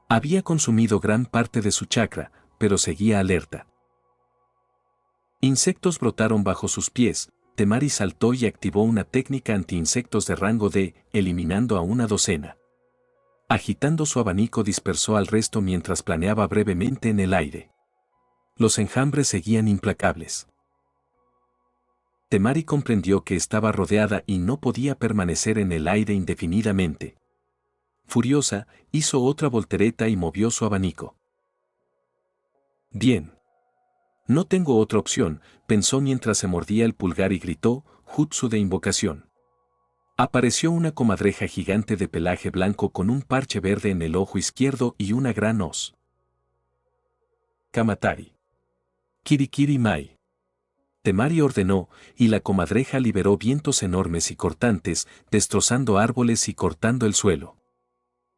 Había consumido gran parte de su chakra, pero seguía alerta. Insectos brotaron bajo sus pies. Temari saltó y activó una técnica anti-insectos de rango D, eliminando a una docena. Agitando su abanico dispersó al resto mientras planeaba brevemente en el aire. Los enjambres seguían implacables. Temari comprendió que estaba rodeada y no podía permanecer en el aire indefinidamente. Furiosa, hizo otra voltereta y movió su abanico. Bien. No tengo otra opción, pensó mientras se mordía el pulgar y gritó, jutsu de invocación. Apareció una comadreja gigante de pelaje blanco con un parche verde en el ojo izquierdo y una gran hoz. Kamatari. Kirikiri Mai. Temari ordenó, y la comadreja liberó vientos enormes y cortantes, destrozando árboles y cortando el suelo.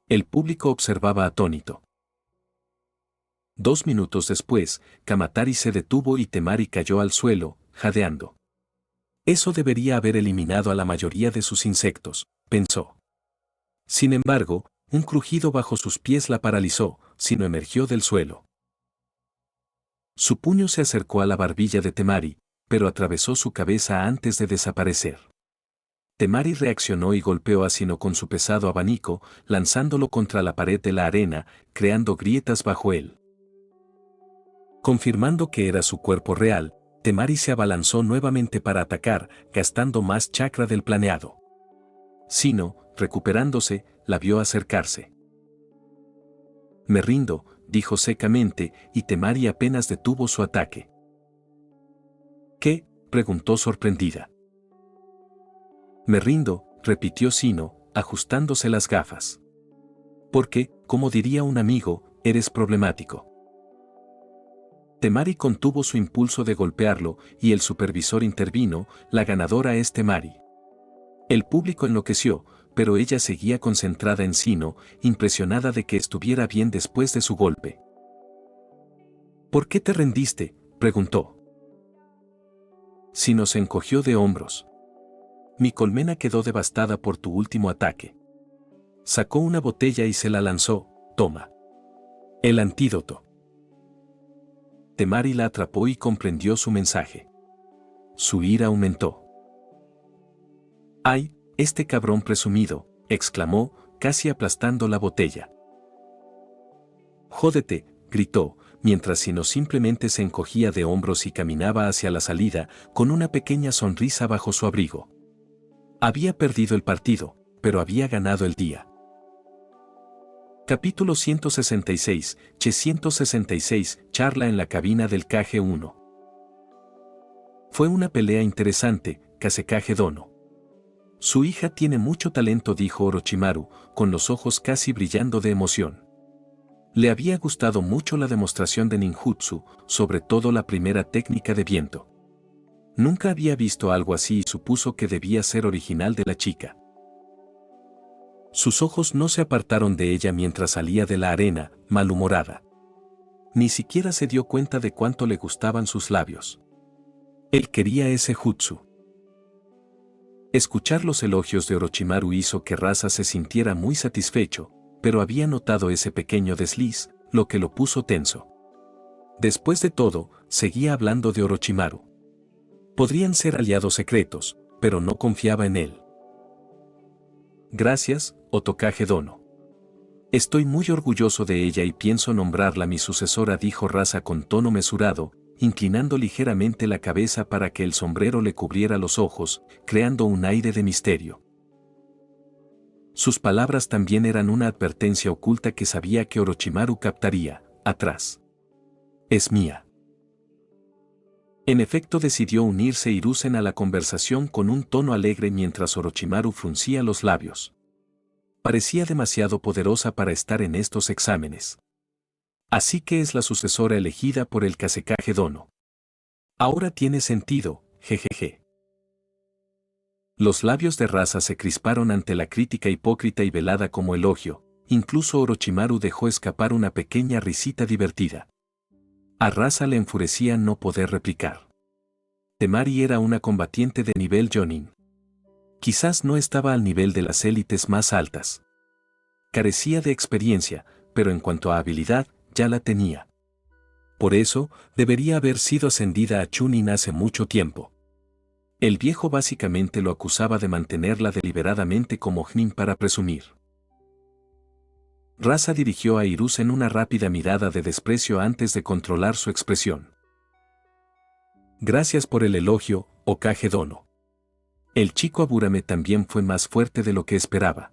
El público observaba atónito. 2 minutos después, Kamatari se detuvo y Temari cayó al suelo, jadeando. Eso debería haber eliminado a la mayoría de sus insectos, pensó. Sin embargo, un crujido bajo sus pies la paralizó, sino emergió del suelo. Su puño se acercó a la barbilla de Temari, pero atravesó su cabeza antes de desaparecer. Temari reaccionó y golpeó a Sino con su pesado abanico, lanzándolo contra la pared de la arena, creando grietas bajo él. Confirmando que era su cuerpo real, Temari se abalanzó nuevamente para atacar, gastando más chakra del planeado. Sino, recuperándose, la vio acercarse. Me rindo, dijo secamente, y Temari apenas detuvo su ataque. ¿Qué? Preguntó sorprendida. Me rindo, repitió Sino, ajustándose las gafas. Porque, como diría un amigo, eres problemático. Temari contuvo su impulso de golpearlo, y el supervisor intervino, la ganadora es Temari. El público enloqueció, pero ella seguía concentrada en Sino, impresionada de que estuviera bien después de su golpe. ¿Por qué te rendiste?, preguntó. Sino se encogió de hombros. Mi colmena quedó devastada por tu último ataque. Sacó una botella y se la lanzó, toma. El antídoto. Temari la atrapó y comprendió su mensaje. Su ira aumentó. ¡Ay, este cabrón presumido!, exclamó, casi aplastando la botella. Jódete, gritó, mientras Sino simplemente se encogía de hombros y caminaba hacia la salida, con una pequeña sonrisa bajo su abrigo. Había perdido el partido, pero había ganado el día. Capítulo 166, Che 166, charla en la cabina del KG-1. Fue una pelea interesante, Kazekage Dono. Su hija tiene mucho talento, dijo Orochimaru, con los ojos casi brillando de emoción. Le había gustado mucho la demostración de ninjutsu, sobre todo la primera técnica de viento. Nunca había visto algo así y supuso que debía ser original de la chica. Sus ojos no se apartaron de ella mientras salía de la arena, malhumorada. Ni siquiera se dio cuenta de cuánto le gustaban sus labios. Él quería ese jutsu. Escuchar los elogios de Orochimaru hizo que Rasa se sintiera muy satisfecho, pero había notado ese pequeño desliz, lo que lo puso tenso. Después de todo, seguía hablando de Orochimaru. Podrían ser aliados secretos, pero no confiaba en él. Gracias, Otokage Dono. Estoy muy orgulloso de ella y pienso nombrarla mi sucesora, dijo Rasa con tono mesurado, inclinando ligeramente la cabeza para que el sombrero le cubriera los ojos, creando un aire de misterio. Sus palabras también eran una advertencia oculta que sabía que Orochimaru captaría. Atrás. Es mía. En efecto, decidió unirse Hiruzen a la conversación con un tono alegre mientras Orochimaru fruncía los labios. Parecía demasiado poderosa para estar en estos exámenes. Así que es la sucesora elegida por el Kazekage Dono. Ahora tiene sentido, jejeje. Los labios de Rasa se crisparon ante la crítica hipócrita y velada como elogio, incluso Orochimaru dejó escapar una pequeña risita divertida. A Rasa le enfurecía no poder replicar. Temari era una combatiente de nivel Jonin. Quizás no estaba al nivel de las élites más altas. Carecía de experiencia, pero en cuanto a habilidad, ya la tenía. Por eso, debería haber sido ascendida a Chunin hace mucho tiempo. El viejo básicamente lo acusaba de mantenerla deliberadamente como Jnin para presumir. Rasa dirigió a Hiruzen una rápida mirada de desprecio antes de controlar su expresión. Gracias por el elogio, Hokage Dono. El chico Aburame también fue más fuerte de lo que esperaba.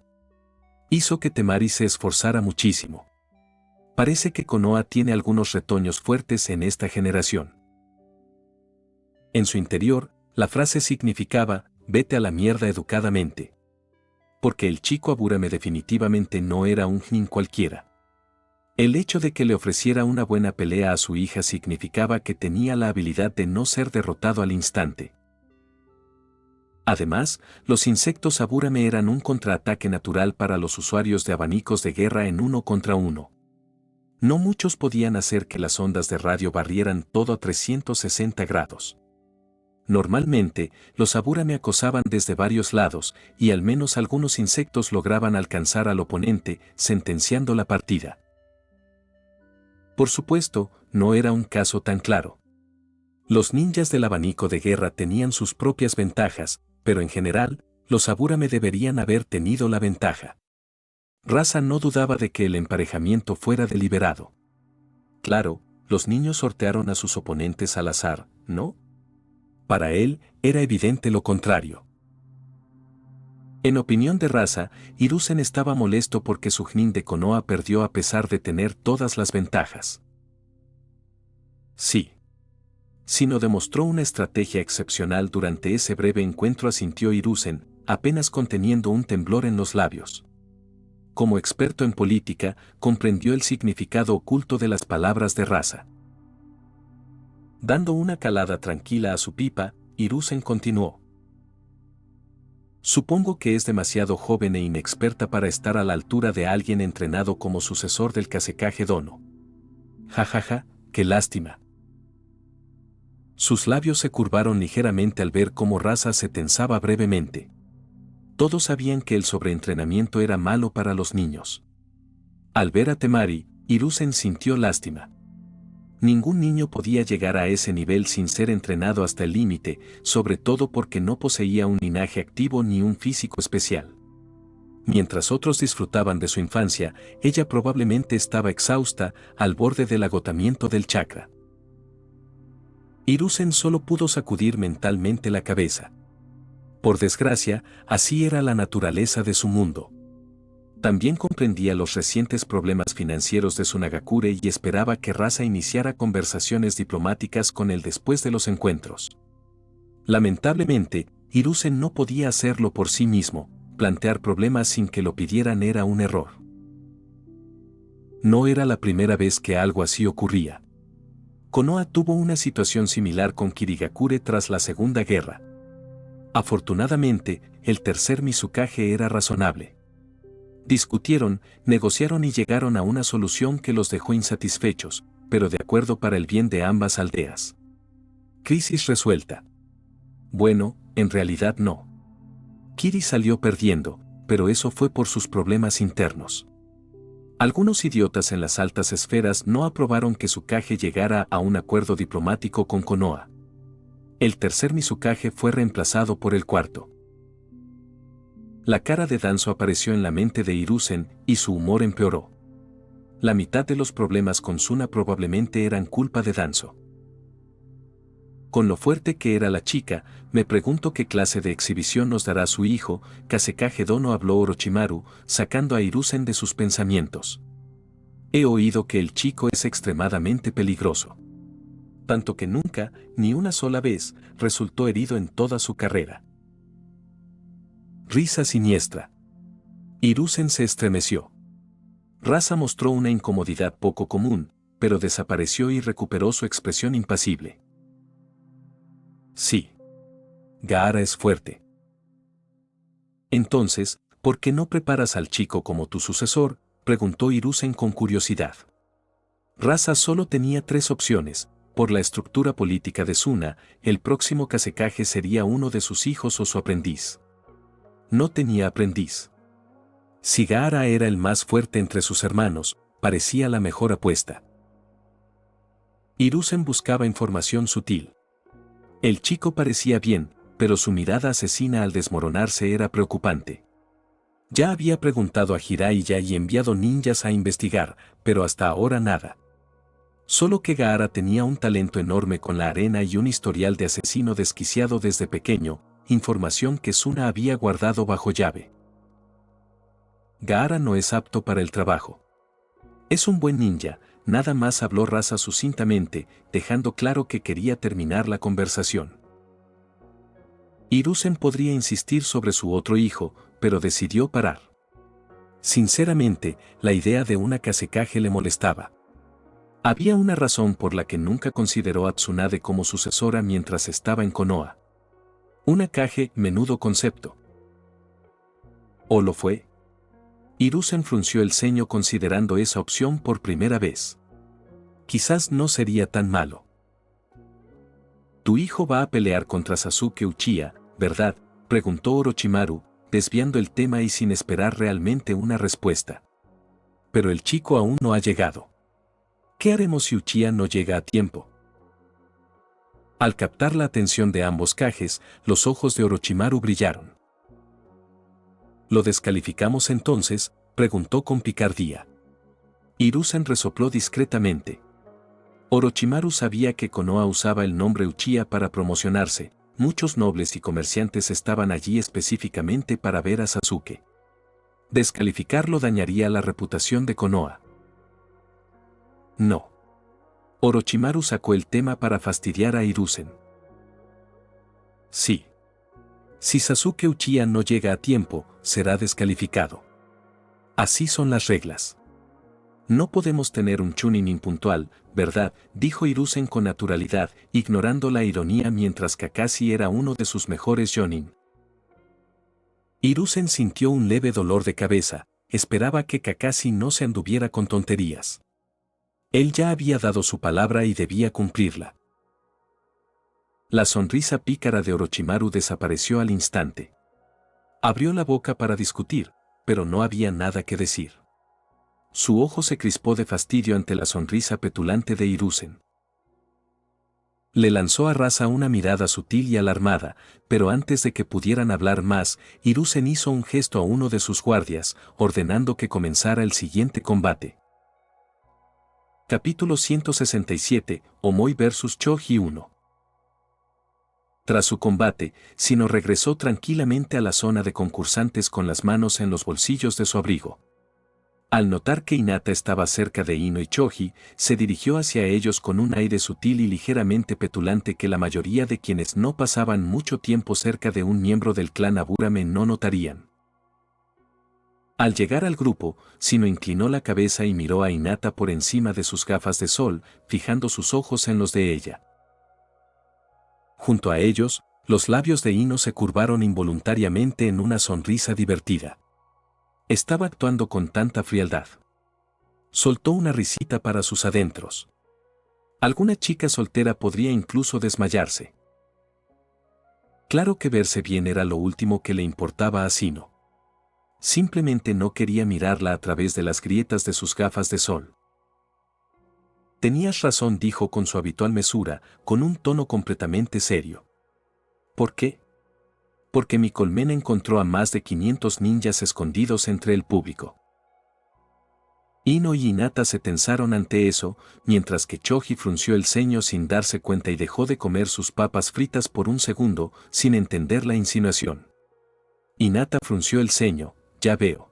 Hizo que Temari se esforzara muchísimo. Parece que Konoha tiene algunos retoños fuertes en esta generación. En su interior, la frase significaba, vete a la mierda educadamente. Porque el chico Aburame definitivamente no era un Jnin cualquiera. El hecho de que le ofreciera una buena pelea a su hija significaba que tenía la habilidad de no ser derrotado al instante. Además, los insectos Aburame eran un contraataque natural para los usuarios de abanicos de guerra en 1 contra 1. No muchos podían hacer que las ondas de radio barrieran todo a 360 grados. Normalmente, los Aburame acosaban desde varios lados, y al menos algunos insectos lograban alcanzar al oponente, sentenciando la partida. Por supuesto, no era un caso tan claro. Los ninjas del abanico de guerra tenían sus propias ventajas, pero en general, los Aburame deberían haber tenido la ventaja. Rasa no dudaba de que el emparejamiento fuera deliberado. Claro, los niños sortearon a sus oponentes al azar, ¿no? Para él, era evidente lo contrario. En opinión de Rasa, Hiruzen estaba molesto porque su Jnin de Konoha perdió a pesar de tener todas las ventajas. Sí. Sino demostró una estrategia excepcional durante ese breve encuentro, asintió Hiruzen, apenas conteniendo un temblor en los labios. Como experto en política, comprendió el significado oculto de las palabras de Rasa. Dando una calada tranquila a su pipa, Hiruzen continuó. Supongo que es demasiado joven e inexperta para estar a la altura de alguien entrenado como sucesor del Kazekage Dono. Jajaja, qué lástima. Sus labios se curvaron ligeramente al ver cómo Rasa se tensaba brevemente. Todos sabían que el sobreentrenamiento era malo para los niños. Al ver a Temari, Hiruzen sintió lástima. Ningún niño podía llegar a ese nivel sin ser entrenado hasta el límite, sobre todo porque no poseía un linaje activo ni un físico especial. Mientras otros disfrutaban de su infancia, ella probablemente estaba exhausta, al borde del agotamiento del chakra. Hiruzen solo pudo sacudir mentalmente la cabeza. Por desgracia, así era la naturaleza de su mundo. También comprendía los recientes problemas financieros de Sunagakure y esperaba que Rasa iniciara conversaciones diplomáticas con él después de los encuentros. Lamentablemente, Hiruzen no podía hacerlo por sí mismo, plantear problemas sin que lo pidieran era un error. No era la primera vez que algo así ocurría. Konoha tuvo una situación similar con Kirigakure tras la Segunda Guerra. Afortunadamente, el tercer Mizukage era razonable. Discutieron, negociaron y llegaron a una solución que los dejó insatisfechos, pero de acuerdo para el bien de ambas aldeas. Crisis resuelta. Bueno, en realidad no. Kiri salió perdiendo, pero eso fue por sus problemas internos. Algunos idiotas en las altas esferas no aprobaron que Tsukage llegara a un acuerdo diplomático con Konoha. El tercer Mizukage fue reemplazado por el cuarto. La cara de Danzo apareció en la mente de Hiruzen y su humor empeoró. La mitad de los problemas con Suna probablemente eran culpa de Danzo. Con lo fuerte que era la chica, me pregunto qué clase de exhibición nos dará su hijo. Kasekage Dono, habló Orochimaru, sacando a Hiruzen de sus pensamientos. He oído que el chico es extremadamente peligroso. Tanto que nunca, ni una sola vez, resultó herido en toda su carrera. Risa siniestra. Hiruzen se estremeció. Rasa mostró una incomodidad poco común, pero desapareció y recuperó su expresión impasible. Sí. Gaara es fuerte. Entonces, ¿por qué no preparas al chico como tu sucesor?, preguntó Hiruzen con curiosidad. Rasa solo tenía 3 opciones. Por la estructura política de Suna, el próximo Kasekage sería uno de sus hijos o su aprendiz. No tenía aprendiz. Si Gaara era el más fuerte entre sus hermanos, parecía la mejor apuesta. Hiruzen buscaba información sutil. El chico parecía bien, pero su mirada asesina al desmoronarse era preocupante. Ya había preguntado a Jiraiya y enviado ninjas a investigar, pero hasta ahora nada. Solo que Gaara tenía un talento enorme con la arena y un historial de asesino desquiciado desde pequeño, información que Suna había guardado bajo llave. Gaara no es apto para el trabajo. Es un buen ninja, nada más, habló Rasa sucintamente, dejando claro que quería terminar la conversación. Hiruzen podría insistir sobre su otro hijo, pero decidió parar. Sinceramente, la idea de una Kasekage le molestaba. Había una razón por la que nunca consideró a Tsunade como sucesora mientras estaba en Konoha. Una Kage, menudo concepto. ¿O lo fue? Hiruzen frunció el ceño considerando esa opción por primera vez. Quizás no sería tan malo. Tu hijo va a pelear contra Sasuke Uchiha, ¿verdad?, preguntó Orochimaru, desviando el tema y sin esperar realmente una respuesta. Pero el chico aún no ha llegado. ¿Qué haremos si Uchiha no llega a tiempo? Al captar la atención de ambos Kages, los ojos de Orochimaru brillaron. ¿Lo descalificamos entonces?, preguntó con picardía. Hiruzen resopló discretamente. Orochimaru sabía que Konoha usaba el nombre Uchiha para promocionarse. Muchos nobles y comerciantes estaban allí específicamente para ver a Sasuke. Descalificarlo dañaría la reputación de Konoha. No. Orochimaru sacó el tema para fastidiar a Hiruzen. Sí. Si Sasuke Uchiha no llega a tiempo, será descalificado. Así son las reglas. No podemos tener un Chunin impuntual, ¿verdad?, dijo Hiruzen con naturalidad, ignorando la ironía mientras Kakashi era uno de sus mejores Jonin. Hiruzen sintió un leve dolor de cabeza, esperaba que Kakashi no se anduviera con tonterías. Él ya había dado su palabra y debía cumplirla. La sonrisa pícara de Orochimaru desapareció al instante. Abrió la boca para discutir, pero no había nada que decir. Su ojo se crispó de fastidio ante la sonrisa petulante de Hiruzen. Le lanzó a Rasa una mirada sutil y alarmada, pero antes de que pudieran hablar más, Hiruzen hizo un gesto a uno de sus guardias, ordenando que comenzara el siguiente combate. Capítulo 167, Omoi vs Choji 1. Tras su combate, Shino regresó tranquilamente a la zona de concursantes con las manos en los bolsillos de su abrigo. Al notar que Hinata estaba cerca de Ino y Choji, se dirigió hacia ellos con un aire sutil y ligeramente petulante que la mayoría de quienes no pasaban mucho tiempo cerca de un miembro del clan Aburame no notarían. Al llegar al grupo, Shino inclinó la cabeza y miró a Hinata por encima de sus gafas de sol, fijando sus ojos en los de ella. Junto a ellos, los labios de Ino se curvaron involuntariamente en una sonrisa divertida. Estaba actuando con tanta frialdad. Soltó una risita para sus adentros. Alguna chica soltera podría incluso desmayarse. Claro que verse bien era lo último que le importaba a Shino. Simplemente no quería mirarla a través de las grietas de sus gafas de sol. Tenías razón, dijo con su habitual mesura, con un tono completamente serio. ¿Por qué? Porque mi colmena encontró a más de 500 ninjas escondidos entre el público. Ino y Hinata se tensaron ante eso, mientras que Choji frunció el ceño sin darse cuenta y dejó de comer sus papas fritas por un segundo, sin entender la insinuación. Hinata frunció el ceño, ya veo.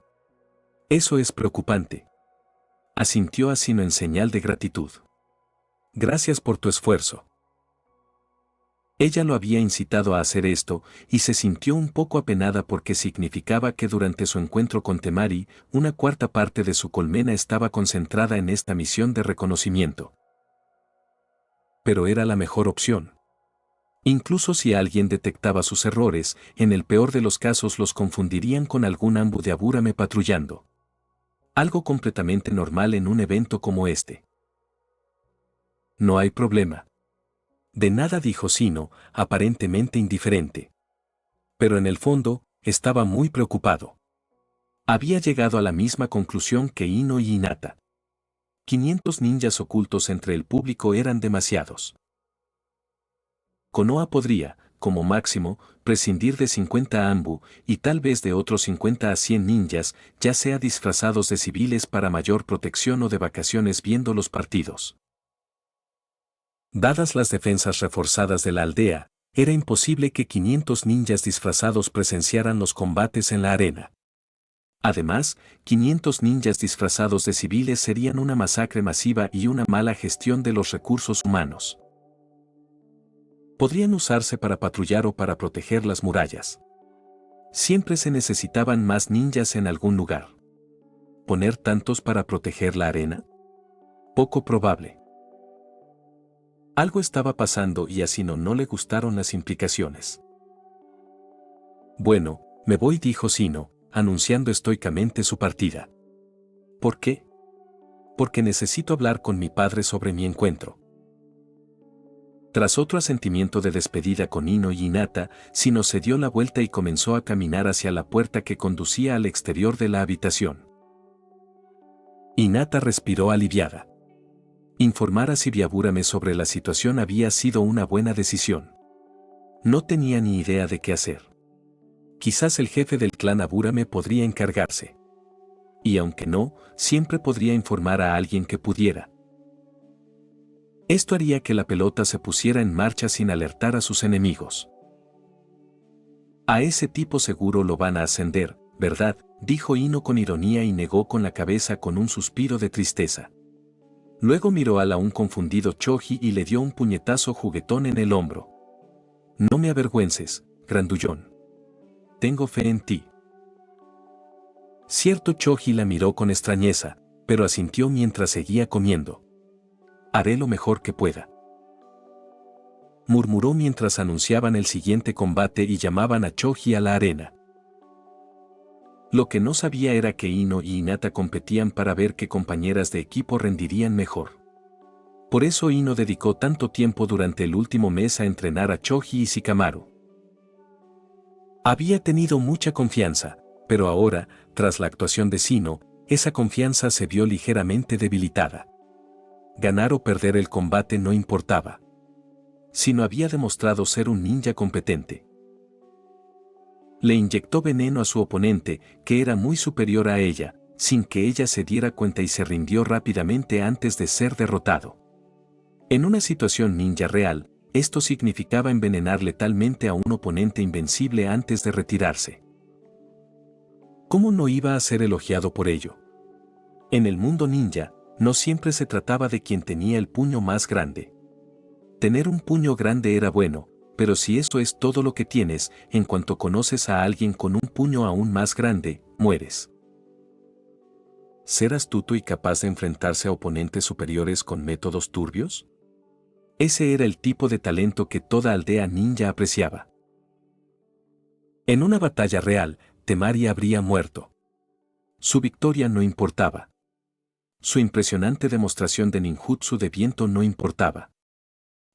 Eso es preocupante. Asintió Asino en señal de gratitud. Gracias por tu esfuerzo. Ella lo había incitado a hacer esto, y se sintió un poco apenada porque significaba que durante su encuentro con Temari, una cuarta parte de su colmena estaba concentrada en esta misión de reconocimiento. Pero era la mejor opción. Incluso si alguien detectaba sus errores, en el peor de los casos los confundirían con algún ambu de Aburame patrullando. Algo completamente normal en un evento como este. No hay problema. De nada, dijo Sino, aparentemente indiferente. Pero en el fondo, estaba muy preocupado. Había llegado a la misma conclusión que Ino y Hinata. 500 ninjas ocultos entre el público eran demasiados. Konoha podría, como máximo, prescindir de 50 ambu y tal vez de otros 50 a 100 ninjas, ya sea disfrazados de civiles para mayor protección o de vacaciones viendo los partidos. Dadas las defensas reforzadas de la aldea, era imposible que 500 ninjas disfrazados presenciaran los combates en la arena. Además, 500 ninjas disfrazados de civiles serían una masacre masiva y una mala gestión de los recursos humanos. Podrían usarse para patrullar o para proteger las murallas. Siempre se necesitaban más ninjas en algún lugar. ¿Poner tantos para proteger la arena? Poco probable. Algo estaba pasando y a Sino no le gustaron las implicaciones. Bueno, me voy, dijo Sino, anunciando estoicamente su partida. ¿Por qué? Porque necesito hablar con mi padre sobre mi encuentro. Tras otro asentimiento de despedida con Ino y Hinata, Sino se dio la vuelta y comenzó a caminar hacia la puerta que conducía al exterior de la habitación. Hinata respiró aliviada. Informar a Shibiaburame sobre la situación había sido una buena decisión. No tenía ni idea de qué hacer. Quizás el jefe del clan Aburame podría encargarse. Y aunque no, siempre podría informar a alguien que pudiera. Esto haría que la pelota se pusiera en marcha sin alertar a sus enemigos. A ese tipo seguro lo van a ascender, ¿verdad?, dijo Ino con ironía y negó con la cabeza con un suspiro de tristeza. Luego miró al aún confundido Choji y le dio un puñetazo juguetón en el hombro. No me avergüences, grandullón. Tengo fe en ti. Cierto, Choji la miró con extrañeza, pero asintió mientras seguía comiendo. Haré lo mejor que pueda. Murmuró mientras anunciaban el siguiente combate y llamaban a Choji a la arena. Lo que no sabía era que Ino y Hinata competían para ver qué compañeras de equipo rendirían mejor. Por eso Ino dedicó tanto tiempo durante el último mes a entrenar a Choji y Shikamaru. Había tenido mucha confianza, pero ahora, tras la actuación de Sino, esa confianza se vio ligeramente debilitada. Ganar o perder el combate no importaba. Sino había demostrado ser un ninja competente. Le inyectó veneno a su oponente, que era muy superior a ella, sin que ella se diera cuenta y se rindió rápidamente antes de ser derrotado. En una situación ninja real, esto significaba envenenar letalmente a un oponente invencible antes de retirarse. ¿Cómo no iba a ser elogiado por ello? En el mundo ninja, no siempre se trataba de quien tenía el puño más grande. Tener un puño grande era bueno, pero si eso es todo lo que tienes, en cuanto conoces a alguien con un puño aún más grande, mueres. ¿Ser astuto y capaz de enfrentarse a oponentes superiores con métodos turbios? Ese era el tipo de talento que toda aldea ninja apreciaba. En una batalla real, Temari habría muerto. Su victoria no importaba. Su impresionante demostración de ninjutsu de viento no importaba.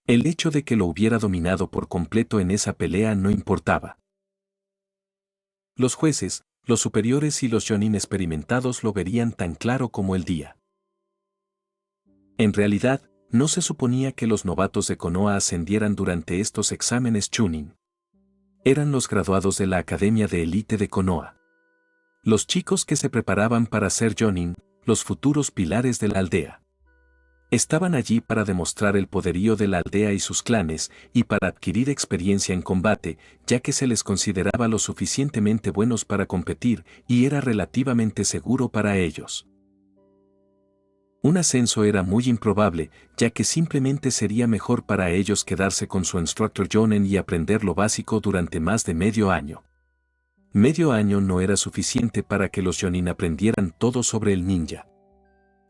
El hecho de que lo hubiera dominado por completo en esa pelea no importaba. Los jueces, los superiores y los shonin experimentados lo verían tan claro como el día. En realidad, no se suponía que los novatos de Konoha ascendieran durante estos exámenes Chunin. Eran los graduados de la Academia de Élite de Konoha. Los chicos que se preparaban para ser Jonin, los futuros pilares de la aldea. Estaban allí para demostrar el poderío de la aldea y sus clanes, y para adquirir experiencia en combate, ya que se les consideraba lo suficientemente buenos para competir, y era relativamente seguro para ellos. Un ascenso era muy improbable, ya que simplemente sería mejor para ellos quedarse con su instructor Jonen y aprender lo básico durante más de medio año. Medio año no era suficiente para que los Jonin aprendieran todo sobre el ninja.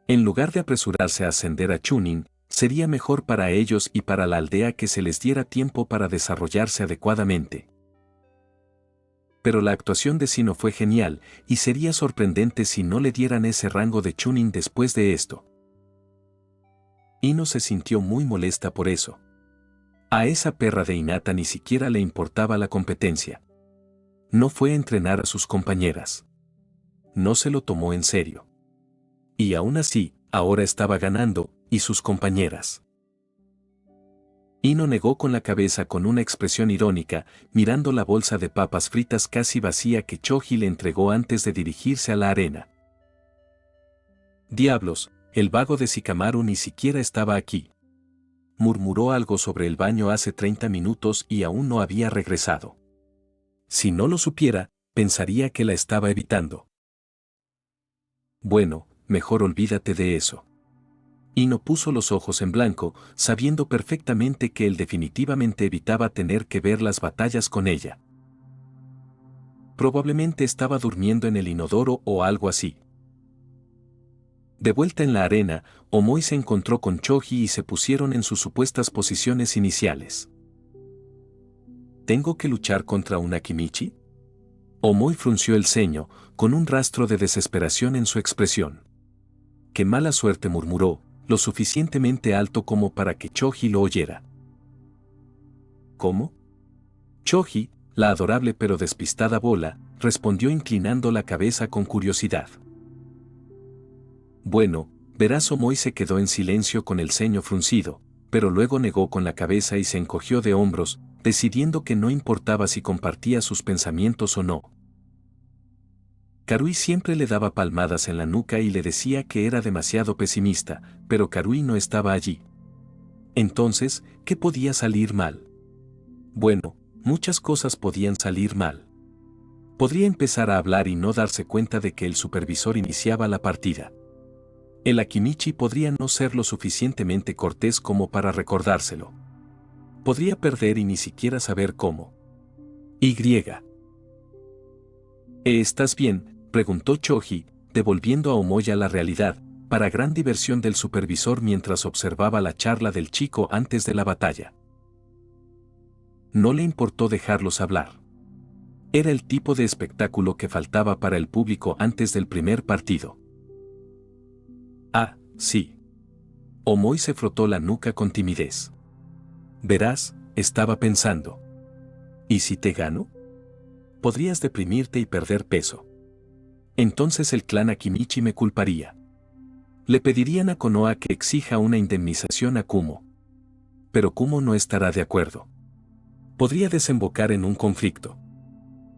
En lugar de apresurarse a ascender a Chunin, sería mejor para ellos y para la aldea que se les diera tiempo para desarrollarse adecuadamente. Pero la actuación de Sino fue genial, y sería sorprendente si no le dieran ese rango de Chunin después de esto. Ino se sintió muy molesta por eso. A esa perra de Hinata ni siquiera le importaba la competencia. No fue a entrenar a sus compañeras. No se lo tomó en serio. Y aún así, ahora estaba ganando, y sus compañeras. Ino negó con la cabeza con una expresión irónica, mirando la bolsa de papas fritas casi vacía que Choji le entregó antes de dirigirse a la arena. Diablos, el vago de Shikamaru ni siquiera estaba aquí. Murmuró algo sobre el baño hace 30 minutos y aún no había regresado. Si no lo supiera, pensaría que la estaba evitando. Bueno, mejor olvídate de eso. Ino puso los ojos en blanco, sabiendo perfectamente que él definitivamente evitaba tener que ver las batallas con ella. Probablemente estaba durmiendo en el inodoro o algo así. De vuelta en la arena, Omoi se encontró con Choji y se pusieron en sus supuestas posiciones iniciales. ¿Tengo que luchar contra una Kimichi? Omoi frunció el ceño, con un rastro de desesperación en su expresión. ¡Qué mala suerte!, murmuró, lo suficientemente alto como para que Choji lo oyera. ¿Cómo? Choji, la adorable pero despistada bola, respondió inclinando la cabeza con curiosidad. Bueno, verás. Omoi se quedó en silencio con el ceño fruncido, pero luego negó con la cabeza y se encogió de hombros, decidiendo que no importaba si compartía sus pensamientos o no. Karui siempre le daba palmadas en la nuca y le decía que era demasiado pesimista, pero Karui no estaba allí. Entonces, ¿qué podía salir mal? Bueno, muchas cosas podían salir mal. Podría empezar a hablar y no darse cuenta de que el supervisor iniciaba la partida. El Akimichi podría no ser lo suficientemente cortés como para recordárselo. Podría perder y ni siquiera saber cómo. ¿Estás bien?, preguntó Choji, devolviendo a Omoi a la realidad, para gran diversión del supervisor mientras observaba la charla del chico antes de la batalla. No le importó dejarlos hablar. Era el tipo de espectáculo que faltaba para el público antes del primer partido. Ah, sí. Omoi se frotó la nuca con timidez. Verás, estaba pensando. ¿Y si te gano? Podrías deprimirte y perder peso. Entonces el clan Akimichi me culparía. Le pedirían a Konoha que exija una indemnización a Kumo. Pero Kumo no estará de acuerdo. Podría desembocar en un conflicto.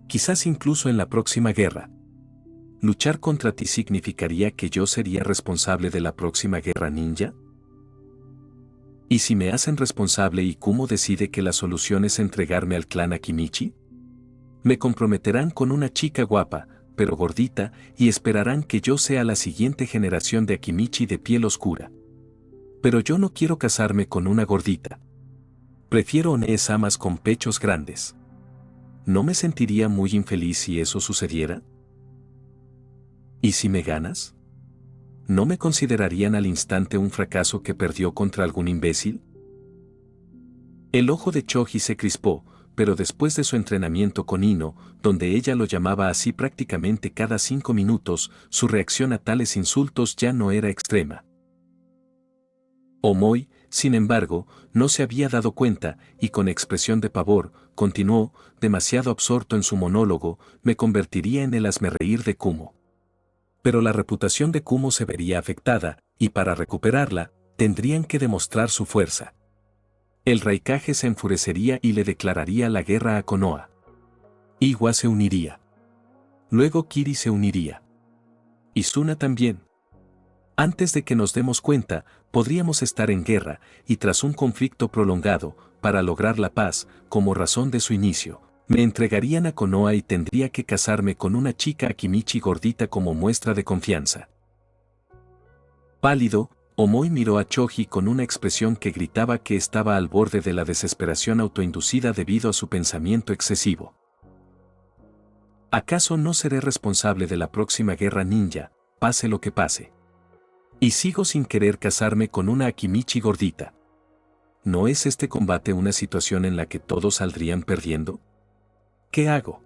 Quizás incluso en la próxima guerra. ¿Luchar contra ti significaría que yo sería responsable de la próxima guerra ninja? ¿Y si me hacen responsable y Kumo decide que la solución es entregarme al clan Akimichi? Me comprometerán con una chica guapa, pero gordita, y esperarán que yo sea la siguiente generación de Akimichi de piel oscura. Pero yo no quiero casarme con una gordita. Prefiero One-samas con pechos grandes. ¿No me sentiría muy infeliz si eso sucediera? ¿Y si me ganas? ¿No me considerarían al instante un fracaso que perdió contra algún imbécil? El ojo de Choji se crispó, pero después de su entrenamiento con Ino, donde ella lo llamaba así prácticamente cada 5 minutos, su reacción a tales insultos ya no era extrema. Omoi, sin embargo, no se había dado cuenta, y con expresión de pavor, continuó, demasiado absorto en su monólogo, me convertiría en el hazmerreír de Kumo. Pero la reputación de Kumo se vería afectada, y para recuperarla, tendrían que demostrar su fuerza. El Raikage se enfurecería y le declararía la guerra a Konoha. Iwa se uniría. Luego Kiri se uniría. Y Suna también. Antes de que nos demos cuenta, podríamos estar en guerra, y tras un conflicto prolongado, para lograr la paz, como razón de su inicio, me entregarían a Konoha y tendría que casarme con una chica Akimichi gordita como muestra de confianza. Pálido, Omoi miró a Choji con una expresión que gritaba que estaba al borde de la desesperación autoinducida debido a su pensamiento excesivo. ¿Acaso no seré responsable de la próxima guerra ninja, pase lo que pase? Y sigo sin querer casarme con una Akimichi gordita. ¿No es este combate una situación en la que todos saldrían perdiendo? ¿Qué hago?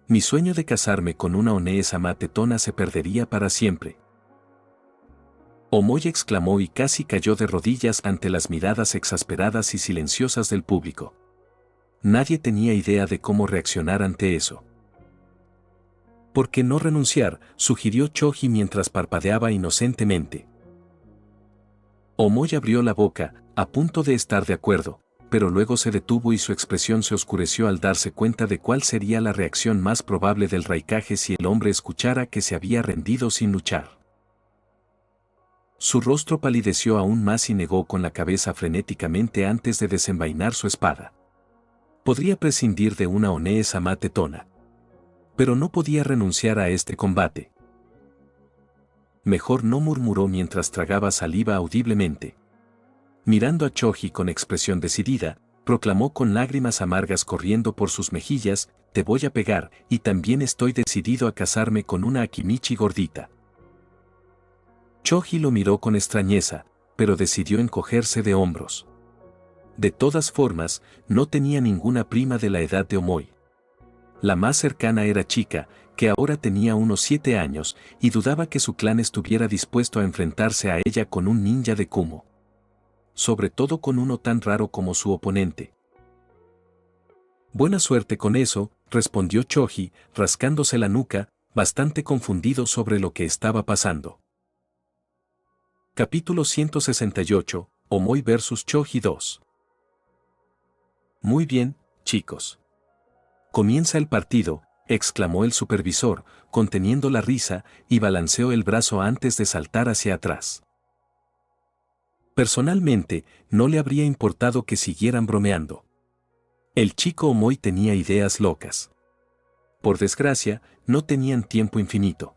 Mi sueño de casarme con una One-sama tetona se perdería para siempre. Omoi exclamó y casi cayó de rodillas ante las miradas exasperadas y silenciosas del público. Nadie tenía idea de cómo reaccionar ante eso. ¿Por qué no renunciar?, sugirió Choji mientras parpadeaba inocentemente. Omoi abrió la boca, a punto de estar de acuerdo, pero luego se detuvo y su expresión se oscureció al darse cuenta de cuál sería la reacción más probable del Raikage si el hombre escuchara que se había rendido sin luchar. Su rostro palideció aún más y negó con la cabeza frenéticamente antes de desenvainar su espada. Podría prescindir de una One-sama tetona, pero no podía renunciar a este combate. Mejor no, murmuró mientras tragaba saliva audiblemente. Mirando a Choji con expresión decidida, proclamó con lágrimas amargas corriendo por sus mejillas: te voy a pegar, y también estoy decidido a casarme con una Akimichi gordita. Choji lo miró con extrañeza, pero decidió encogerse de hombros. De todas formas, no tenía ninguna prima de la edad de Omoi. La más cercana era Chika, que ahora tenía unos 7 años, y dudaba que su clan estuviera dispuesto a enfrentarse a ella con un ninja de Kumo. Sobre todo con uno tan raro como su oponente. Buena suerte con eso, respondió Choji, rascándose la nuca, bastante confundido sobre lo que estaba pasando. Capítulo 168, Omoi vs Choji 2. Muy bien, chicos. Comienza el partido, exclamó el supervisor, conteniendo la risa, y balanceó el brazo antes de saltar hacia atrás. Personalmente, no le habría importado que siguieran bromeando. El chico Omoi tenía ideas locas. Por desgracia, no tenían tiempo infinito.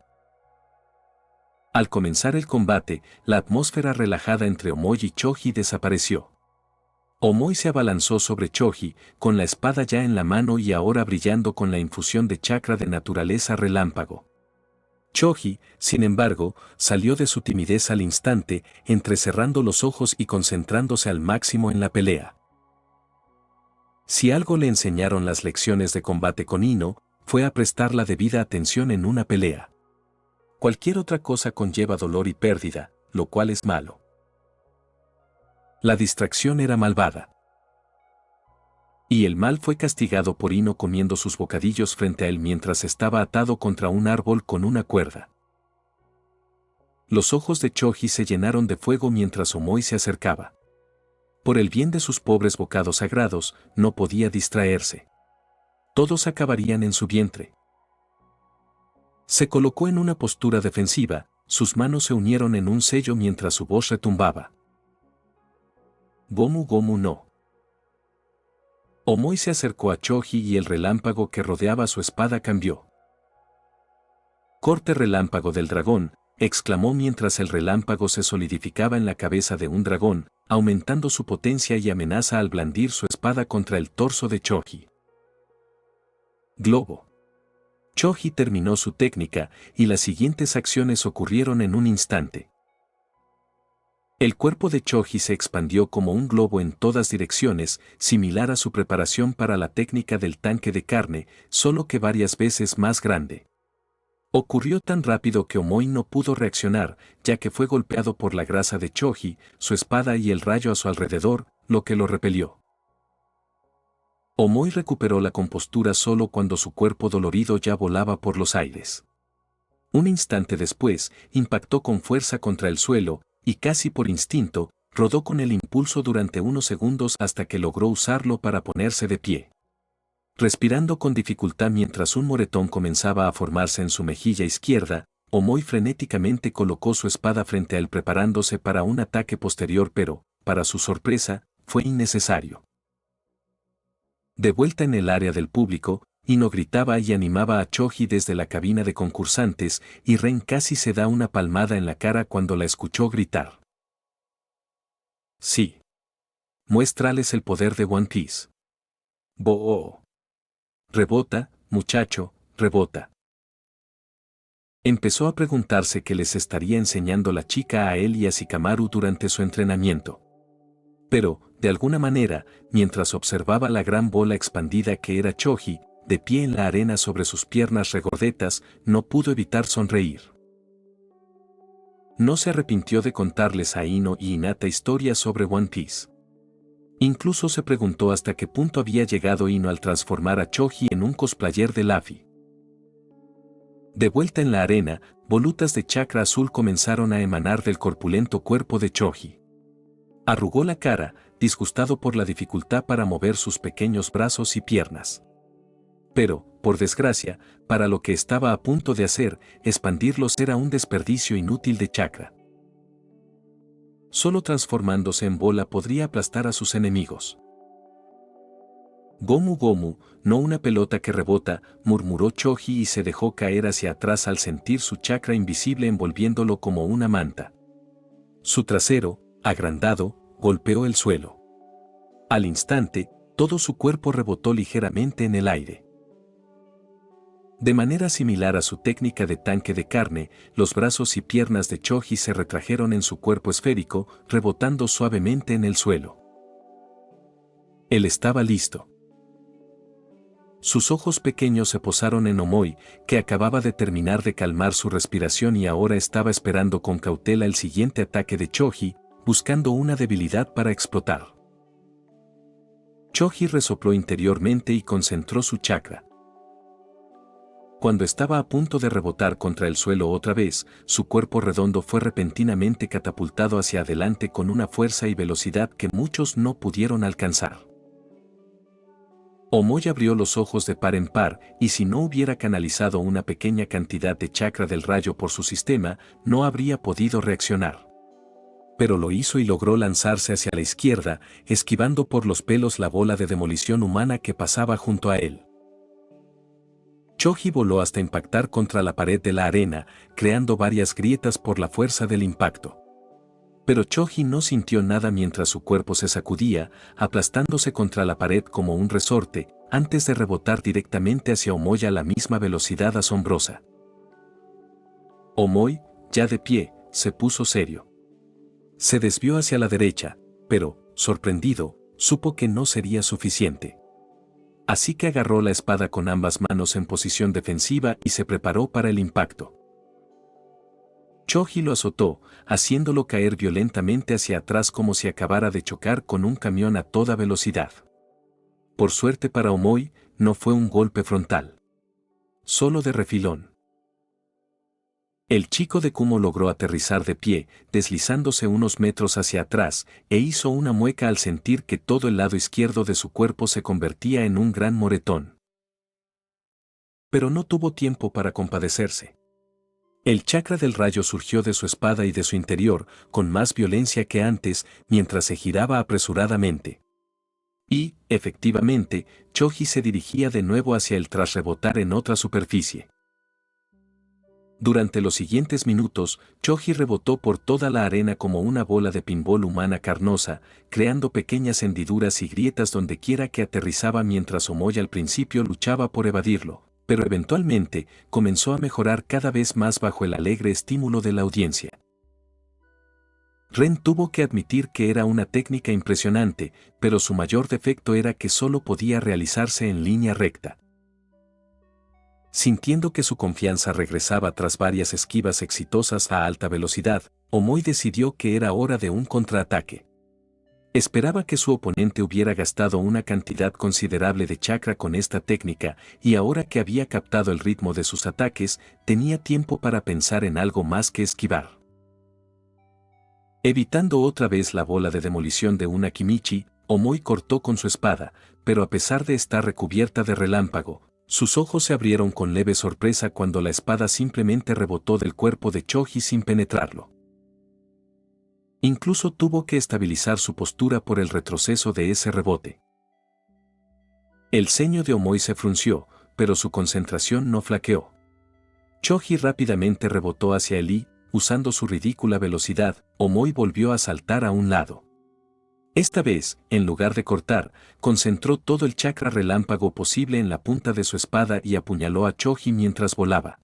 Al comenzar el combate, la atmósfera relajada entre Omoi y Choji desapareció. Omoi se abalanzó sobre Choji, con la espada ya en la mano y ahora brillando con la infusión de chakra de naturaleza relámpago. Choji, sin embargo, salió de su timidez al instante, entrecerrando los ojos y concentrándose al máximo en la pelea. Si algo le enseñaron las lecciones de combate con Ino, fue a prestar la debida atención en una pelea. Cualquier otra cosa conlleva dolor y pérdida, lo cual es malo. La distracción era malvada. Y el mal fue castigado por Ino comiendo sus bocadillos frente a él mientras estaba atado contra un árbol con una cuerda. Los ojos de Choji se llenaron de fuego mientras Omoi se acercaba. Por el bien de sus pobres bocados sagrados, no podía distraerse. Todos acabarían en su vientre. Se colocó en una postura defensiva, sus manos se unieron en un sello mientras su voz retumbaba. Gomu Gomu no. Omoi se acercó a Choji y el relámpago que rodeaba su espada cambió. Corte relámpago del dragón, exclamó mientras el relámpago se solidificaba en la cabeza de un dragón, aumentando su potencia y amenaza al blandir su espada contra el torso de Choji. Globo. Choji terminó su técnica, y las siguientes acciones ocurrieron en un instante. El cuerpo de Choji se expandió como un globo en todas direcciones, similar a su preparación para la técnica del tanque de carne, solo que varias veces más grande. Ocurrió tan rápido que Omoi no pudo reaccionar, ya que fue golpeado por la grasa de Choji, su espada y el rayo a su alrededor, lo que lo repelió. Omoi recuperó la compostura solo cuando su cuerpo dolorido ya volaba por los aires. Un instante después, impactó con fuerza contra el suelo, y casi por instinto, rodó con el impulso durante unos segundos hasta que logró usarlo para ponerse de pie. Respirando con dificultad mientras un moretón comenzaba a formarse en su mejilla izquierda, Omoi frenéticamente colocó su espada frente a él preparándose para un ataque posterior, pero, para su sorpresa, fue innecesario. De vuelta en el área del público, Ino gritaba y animaba a Choji desde la cabina de concursantes, y Ren casi se da una palmada en la cara cuando la escuchó gritar. Sí. Muéstrales el poder de One Piece. Bo-oh. Rebota, muchacho, rebota. Empezó a preguntarse qué les estaría enseñando la chica a él y a Shikamaru durante su entrenamiento. Pero, de alguna manera, mientras observaba la gran bola expandida que era Choji, de pie en la arena sobre sus piernas regordetas, no pudo evitar sonreír. No se arrepintió de contarles a Ino y Hinata historias sobre One Piece. Incluso se preguntó hasta qué punto había llegado Ino al transformar a Choji en un cosplayer de Luffy. De vuelta en la arena, volutas de chakra azul comenzaron a emanar del corpulento cuerpo de Choji. Arrugó la cara, disgustado por la dificultad para mover sus pequeños brazos y piernas. Pero, por desgracia, para lo que estaba a punto de hacer, expandirlos era un desperdicio inútil de chakra. Solo transformándose en bola podría aplastar a sus enemigos. Gomu Gomu, no una pelota que rebota, murmuró Choji y se dejó caer hacia atrás al sentir su chakra invisible envolviéndolo como una manta. Su trasero, agrandado, golpeó el suelo. Al instante, todo su cuerpo rebotó ligeramente en el aire. De manera similar a su técnica de tanque de carne, los brazos y piernas de Choji se retrajeron en su cuerpo esférico, rebotando suavemente en el suelo. Él estaba listo. Sus ojos pequeños se posaron en Omoi, que acababa de terminar de calmar su respiración y ahora estaba esperando con cautela el siguiente ataque de Choji, buscando una debilidad para explotar. Choji resopló interiormente y concentró su chakra. Cuando estaba a punto de rebotar contra el suelo otra vez, su cuerpo redondo fue repentinamente catapultado hacia adelante con una fuerza y velocidad que muchos no pudieron alcanzar. Omoi abrió los ojos de par en par, y si no hubiera canalizado una pequeña cantidad de chakra del rayo por su sistema, no habría podido reaccionar. Pero lo hizo y logró lanzarse hacia la izquierda, esquivando por los pelos la bola de demolición humana que pasaba junto a él. Choji voló hasta impactar contra la pared de la arena, creando varias grietas por la fuerza del impacto. Pero Choji no sintió nada mientras su cuerpo se sacudía, aplastándose contra la pared como un resorte, antes de rebotar directamente hacia Omoi a la misma velocidad asombrosa. Omoi, ya de pie, se puso serio. Se desvió hacia la derecha, pero, sorprendido, supo que no sería suficiente. Así que agarró la espada con ambas manos en posición defensiva y se preparó para el impacto. Choji lo azotó, haciéndolo caer violentamente hacia atrás como si acabara de chocar con un camión a toda velocidad. Por suerte para Omoi, no fue un golpe frontal. Solo de refilón. El chico de Kumo logró aterrizar de pie, deslizándose unos metros hacia atrás, e hizo una mueca al sentir que todo el lado izquierdo de su cuerpo se convertía en un gran moretón. Pero no tuvo tiempo para compadecerse. El chakra del rayo surgió de su espada y de su interior, con más violencia que antes, mientras se giraba apresuradamente. Y, efectivamente, Choji se dirigía de nuevo hacia él tras rebotar en otra superficie. Durante los siguientes minutos, Choji rebotó por toda la arena como una bola de pinball humana carnosa, creando pequeñas hendiduras y grietas donde quiera que aterrizaba mientras Omoi al principio luchaba por evadirlo, pero eventualmente comenzó a mejorar cada vez más bajo el alegre estímulo de la audiencia. Ren tuvo que admitir que era una técnica impresionante, pero su mayor defecto era que solo podía realizarse en línea recta. Sintiendo que su confianza regresaba tras varias esquivas exitosas a alta velocidad, Omoi decidió que era hora de un contraataque. Esperaba que su oponente hubiera gastado una cantidad considerable de chakra con esta técnica, y ahora que había captado el ritmo de sus ataques, tenía tiempo para pensar en algo más que esquivar. Evitando otra vez la bola de demolición de una Kimichi, Omoi cortó con su espada, pero a pesar de estar recubierta de relámpago, Sus ojos se abrieron con leve sorpresa cuando la espada simplemente rebotó del cuerpo de Choji sin penetrarlo. Incluso tuvo que estabilizar su postura por el retroceso de ese rebote. El ceño de Omoi se frunció, pero su concentración no flaqueó. Choji rápidamente rebotó hacia él y, usando su ridícula velocidad, Omoi volvió a saltar a un lado. Esta vez, en lugar de cortar, concentró todo el chakra relámpago posible en la punta de su espada y apuñaló a Choji mientras volaba.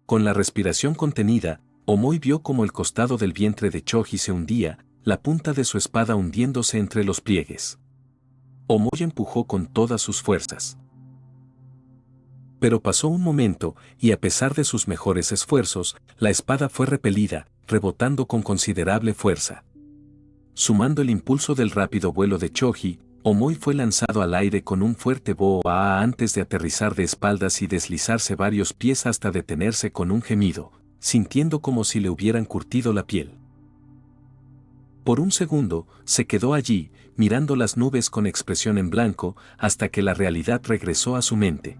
Con la respiración contenida, Omoi vio como el costado del vientre de Choji se hundía, la punta de su espada hundiéndose entre los pliegues. Omoi empujó con todas sus fuerzas. Pero pasó un momento, y a pesar de sus mejores esfuerzos, la espada fue repelida, rebotando con considerable fuerza. Sumando el impulso del rápido vuelo de Choji, Omoi fue lanzado al aire con un fuerte boa antes de aterrizar de espaldas y deslizarse varios pies hasta detenerse con un gemido, sintiendo como si le hubieran curtido la piel. Por un segundo, se quedó allí, mirando las nubes con expresión en blanco, hasta que la realidad regresó a su mente.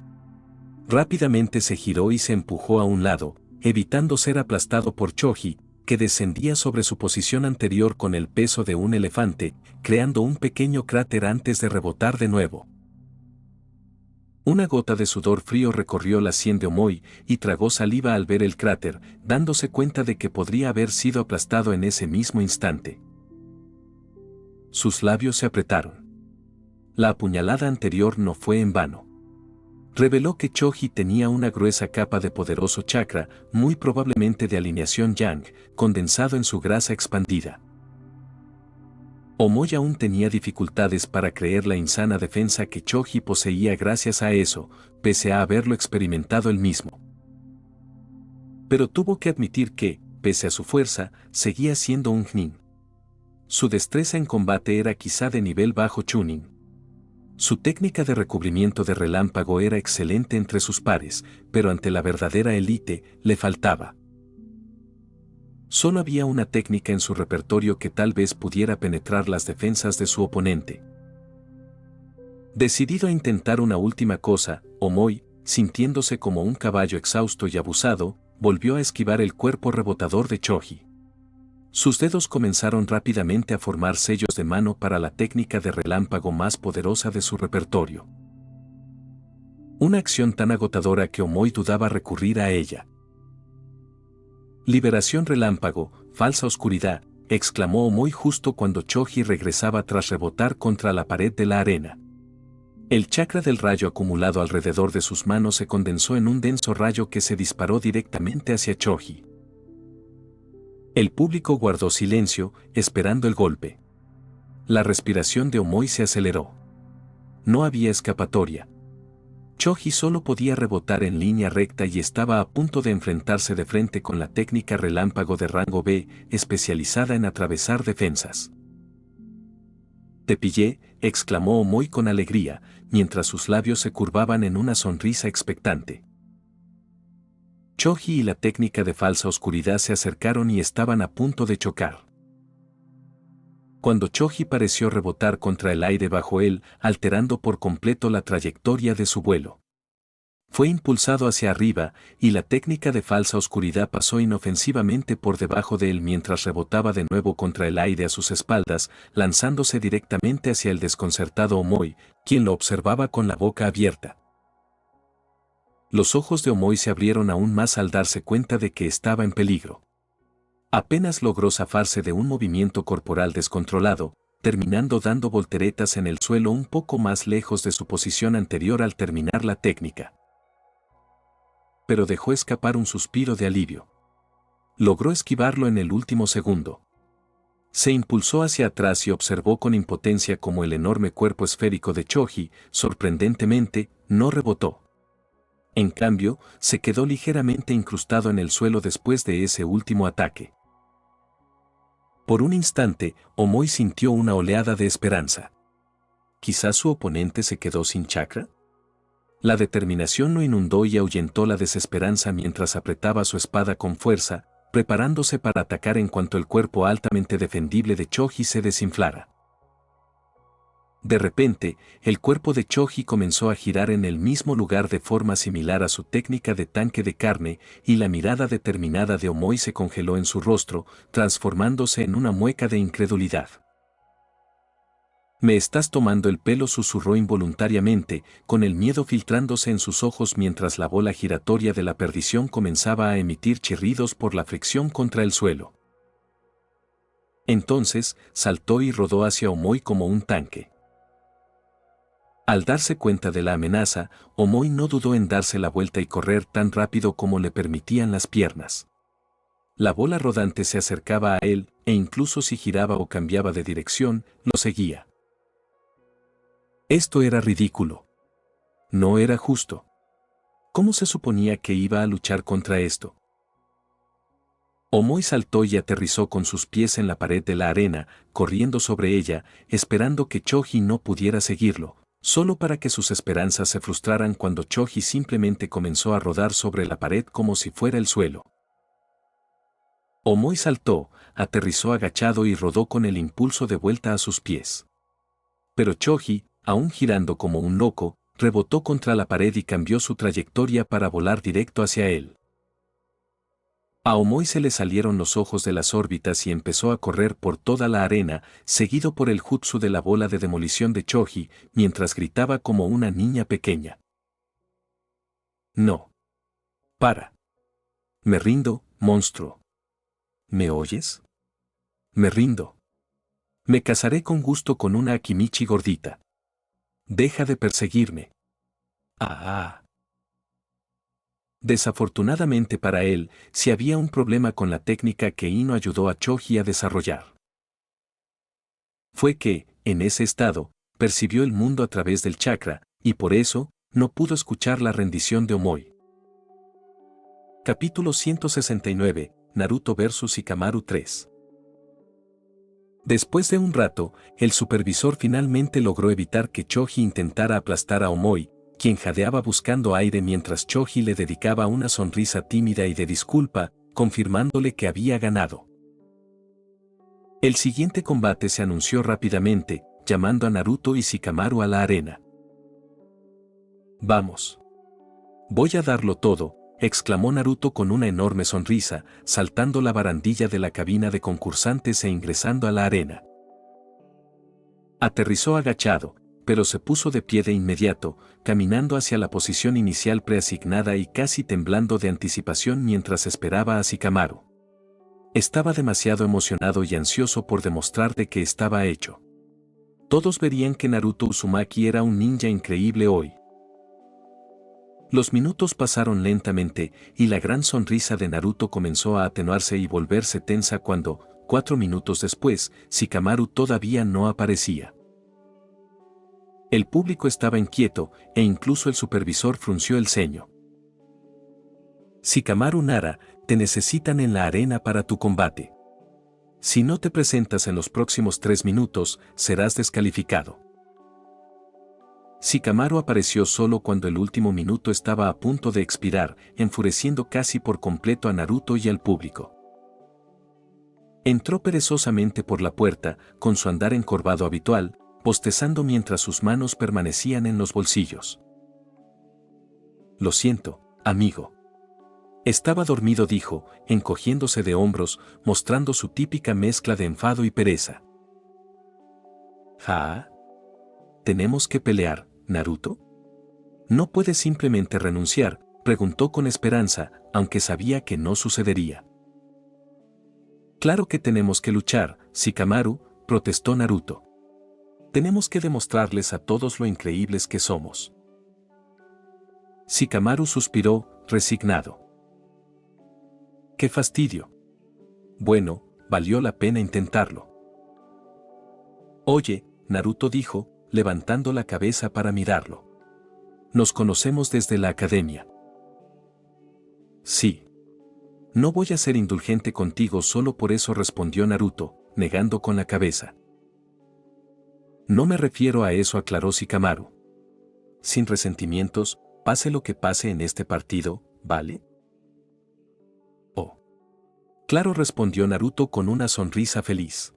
Rápidamente se giró y se empujó a un lado, evitando ser aplastado por Choji, que descendía sobre su posición anterior con el peso de un elefante, creando un pequeño cráter antes de rebotar de nuevo. Una gota de sudor frío recorrió la sien de Omoi y tragó saliva al ver el cráter, dándose cuenta de que podría haber sido aplastado en ese mismo instante. Sus labios se apretaron. La apuñalada anterior no fue en vano. Reveló que Choji tenía una gruesa capa de poderoso chakra, muy probablemente de alineación yang, condensado en su grasa expandida. Omoi aún tenía dificultades para creer la insana defensa que Choji poseía gracias a eso, pese a haberlo experimentado él mismo. Pero tuvo que admitir que, pese a su fuerza, seguía siendo un Nin. Su destreza en combate era quizá de nivel bajo Chunin. Su técnica de recubrimiento de relámpago era excelente entre sus pares, pero ante la verdadera élite, le faltaba. Solo había una técnica en su repertorio que tal vez pudiera penetrar las defensas de su oponente. Decidido a intentar una última cosa, Omoi, sintiéndose como un caballo exhausto y abusado, volvió a esquivar el cuerpo rebotador de Choji. Sus dedos comenzaron rápidamente a formar sellos de mano para la técnica de relámpago más poderosa de su repertorio. Una acción tan agotadora que Omoi dudaba recurrir a ella. Liberación relámpago, falsa oscuridad, exclamó Omoi justo cuando Choji regresaba tras rebotar contra la pared de la arena. El chakra del rayo acumulado alrededor de sus manos se condensó en un denso rayo que se disparó directamente hacia Choji. El público guardó silencio, esperando el golpe. La respiración de Omoi se aceleró. No había escapatoria. Choji solo podía rebotar en línea recta y estaba a punto de enfrentarse de frente con la técnica relámpago de rango B, especializada en atravesar defensas. «Te pillé», exclamó Omoi con alegría, mientras sus labios se curvaban en una sonrisa expectante. Choji y la técnica de falsa oscuridad se acercaron y estaban a punto de chocar. Cuando Choji pareció rebotar contra el aire bajo él, alterando por completo la trayectoria de su vuelo. Fue impulsado hacia arriba, y la técnica de falsa oscuridad pasó inofensivamente por debajo de él mientras rebotaba de nuevo contra el aire a sus espaldas, lanzándose directamente hacia el desconcertado Omoi, quien lo observaba con la boca abierta. Los ojos de Omoi se abrieron aún más al darse cuenta de que estaba en peligro. Apenas logró zafarse de un movimiento corporal descontrolado, terminando dando volteretas en el suelo un poco más lejos de su posición anterior al terminar la técnica. Pero dejó escapar un suspiro de alivio. Logró esquivarlo en el último segundo. Se impulsó hacia atrás y observó con impotencia cómo el enorme cuerpo esférico de Choji, sorprendentemente, no rebotó. En cambio, se quedó ligeramente incrustado en el suelo después de ese último ataque. Por un instante, Omoi sintió una oleada de esperanza. ¿Quizás su oponente se quedó sin chakra? La determinación lo inundó y ahuyentó la desesperanza mientras apretaba su espada con fuerza, preparándose para atacar en cuanto el cuerpo altamente defendible de Choji se desinflara. De repente, el cuerpo de Choji comenzó a girar en el mismo lugar de forma similar a su técnica de tanque de carne, y la mirada determinada de Omoi se congeló en su rostro, transformándose en una mueca de incredulidad. «Me estás tomando el pelo», susurró involuntariamente, con el miedo filtrándose en sus ojos mientras la bola giratoria de la perdición comenzaba a emitir chirridos por la fricción contra el suelo. Entonces, saltó y rodó hacia Omoi como un tanque. Al darse cuenta de la amenaza, Omoi no dudó en darse la vuelta y correr tan rápido como le permitían las piernas. La bola rodante se acercaba a él, e incluso si giraba o cambiaba de dirección, lo seguía. Esto era ridículo. No era justo. ¿Cómo se suponía que iba a luchar contra esto? Omoi saltó y aterrizó con sus pies en la pared de la arena, corriendo sobre ella, esperando que Choji no pudiera seguirlo, solo para que sus esperanzas se frustraran cuando Choji simplemente comenzó a rodar sobre la pared como si fuera el suelo. Omoi saltó, aterrizó agachado y rodó con el impulso de vuelta a sus pies. Pero Choji, aún girando como un loco, rebotó contra la pared y cambió su trayectoria para volar directo hacia él. A Omoi se le salieron los ojos de las órbitas y empezó a correr por toda la arena, seguido por el jutsu de la bola de demolición de Choji, mientras gritaba como una niña pequeña. «No. Para. Me rindo, monstruo. ¿Me oyes? Me rindo. Me casaré con gusto con una Akimichi gordita. Deja de perseguirme». Ah. Desafortunadamente para él, sí había un problema con la técnica que Ino ayudó a Choji a desarrollar. Fue que, en ese estado, percibió el mundo a través del chakra, y por eso, no pudo escuchar la rendición de Omoi. Capítulo 169, Naruto vs Shikamaru 3. Después de un rato, el supervisor finalmente logró evitar que Choji intentara aplastar a Omoi, quien jadeaba buscando aire mientras Choji le dedicaba una sonrisa tímida y de disculpa, confirmándole que había ganado. El siguiente combate se anunció rápidamente, llamando a Naruto y Shikamaru a la arena. «Vamos. Voy a darlo todo», exclamó Naruto con una enorme sonrisa, saltando la barandilla de la cabina de concursantes e ingresando a la arena. Aterrizó agachado, pero se puso de pie de inmediato, caminando hacia la posición inicial preasignada y casi temblando de anticipación mientras esperaba a Shikamaru. Estaba demasiado emocionado y ansioso por demostrar de que estaba hecho. Todos verían que Naruto Uzumaki era un ninja increíble hoy. Los minutos pasaron lentamente, y la gran sonrisa de Naruto comenzó a atenuarse y volverse tensa cuando, 4 minutos después, Shikamaru todavía no aparecía. El público estaba inquieto, e incluso el supervisor frunció el ceño. «Shikamaru Nara, te necesitan en la arena para tu combate. Si no te presentas en los próximos 3 minutos, serás descalificado». Shikamaru apareció solo cuando el último minuto estaba a punto de expirar, enfureciendo casi por completo a Naruto y al público. Entró perezosamente por la puerta, con su andar encorvado habitual, bostezando mientras sus manos permanecían en los bolsillos. «Lo siento, amigo. Estaba dormido», dijo, encogiéndose de hombros, mostrando su típica mezcla de enfado y pereza. «¿Ja? ¿Tenemos que pelear, Naruto? ¿No puedes simplemente renunciar?», preguntó con esperanza, aunque sabía que no sucedería. «Claro que tenemos que luchar, Shikamaru», protestó Naruto. «Tenemos que demostrarles a todos lo increíbles que somos». Shikamaru suspiró, resignado. «¡Qué fastidio! Bueno, valió la pena intentarlo». «Oye», Naruto dijo, levantando la cabeza para mirarlo. «Nos conocemos desde la academia». «Sí. No voy a ser indulgente contigo solo por eso», respondió Naruto, negando con la cabeza. «No me refiero a eso», aclaró Shikamaru. «Sin resentimientos, pase lo que pase en este partido, ¿vale?» «Oh. Claro», respondió Naruto con una sonrisa feliz.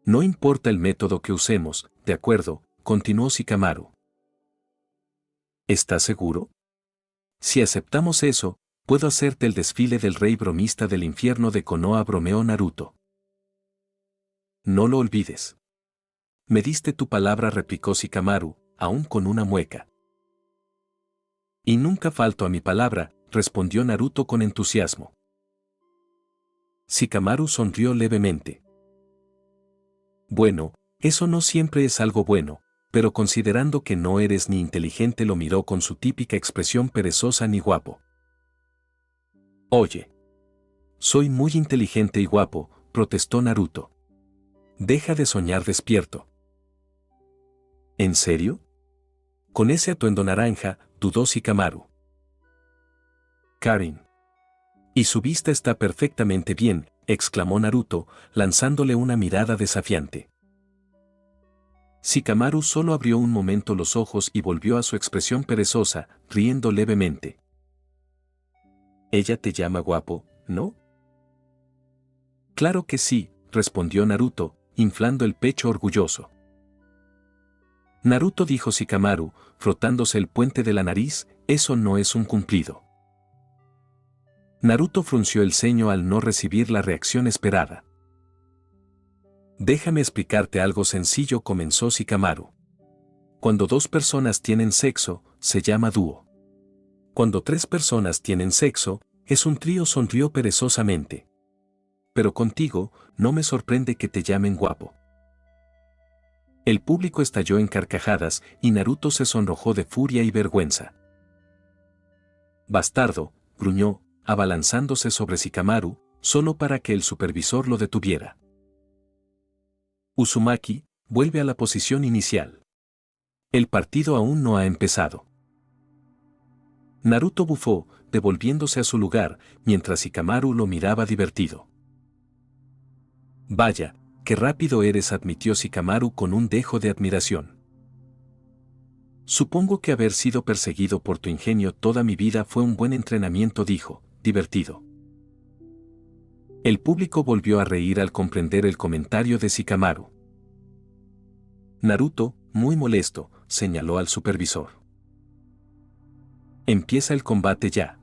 No importa el método que usemos, de acuerdo, continuó Shikamaru. ¿Estás seguro? Si aceptamos eso, puedo hacerte el desfile del rey bromista del infierno de Konoha, bromeó Naruto. No lo olvides. Me diste tu palabra, replicó Shikamaru, aún con una mueca. Y nunca falto a mi palabra, respondió Naruto con entusiasmo. Shikamaru sonrió levemente. Bueno, eso no siempre es algo bueno, pero considerando que no eres ni inteligente, lo miró con su típica expresión perezosa, ni guapo. Oye. Soy muy inteligente y guapo, protestó Naruto. Deja de soñar despierto. ¿En serio? Con ese atuendo naranja, dudó Shikamaru. Karin. Y su vista está perfectamente bien, exclamó Naruto, lanzándole una mirada desafiante. Shikamaru solo abrió un momento los ojos y volvió a su expresión perezosa, riendo levemente. Ella te llama guapo, ¿no? Claro que sí, respondió Naruto, inflando el pecho orgulloso. Naruto, dijo Shikamaru, frotándose el puente de la nariz, eso no es un cumplido. Naruto frunció el ceño al no recibir la reacción esperada. Déjame explicarte algo sencillo, comenzó Shikamaru. Cuando dos personas tienen sexo, se llama dúo. Cuando tres personas tienen sexo, es un trío, sonrió perezosamente. Pero contigo, no me sorprende que te llamen guapo. El público estalló en carcajadas y Naruto se sonrojó de furia y vergüenza. Bastardo, gruñó, abalanzándose sobre Shikamaru, solo para que el supervisor lo detuviera. Uzumaki, vuelve a la posición inicial. El partido aún no ha empezado. Naruto bufó, devolviéndose a su lugar, mientras Shikamaru lo miraba divertido. Vaya, qué rápido eres, admitió Shikamaru con un dejo de admiración. Supongo que haber sido perseguido por tu ingenio toda mi vida fue un buen entrenamiento, dijo, divertido. El público volvió a reír al comprender el comentario de Shikamaru. Naruto, muy molesto, señaló al supervisor. Empieza el combate ya.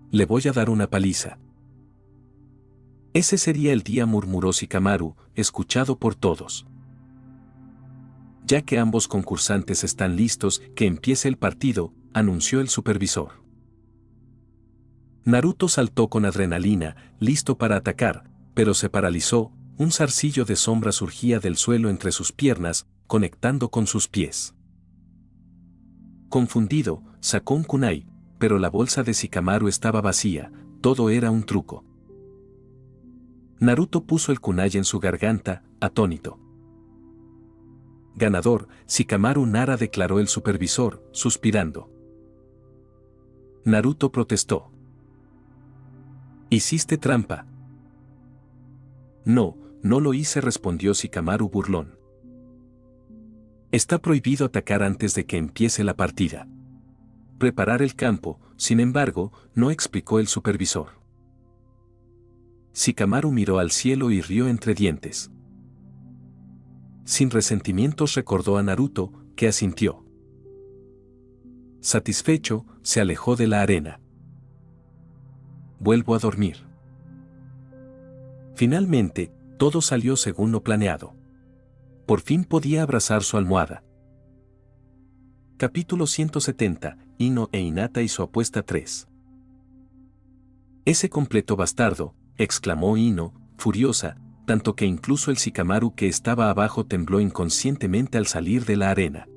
Le voy a dar una paliza. Ese sería el día, murmuró Shikamaru, escuchado por todos. Ya que ambos concursantes están listos, que empiece el partido, anunció el supervisor. Naruto saltó con adrenalina, listo para atacar, pero se paralizó, un zarcillo de sombra surgía del suelo entre sus piernas, conectando con sus pies. Confundido, sacó un kunai, pero la bolsa de Shikamaru estaba vacía, todo era un truco. Naruto puso el kunai en su garganta, atónito. Ganador, Shikamaru Nara, declaró el supervisor, suspirando. Naruto protestó. ¿Hiciste trampa? No, no lo hice, respondió Shikamaru burlón. Está prohibido atacar antes de que empiece la partida. Preparar el campo, sin embargo, no, explicó el supervisor. Shikamaru miró al cielo y rió entre dientes. Sin resentimientos, recordó a Naruto, que asintió. Satisfecho, se alejó de la arena. Vuelvo a dormir. Finalmente, todo salió según lo planeado. Por fin podía abrazar su almohada. Capítulo 170, Ino e Hinata y su apuesta 3. Ese completo bastardo, exclamó Ino, furiosa, tanto que incluso el Shikamaru que estaba abajo tembló inconscientemente al salir de la arena.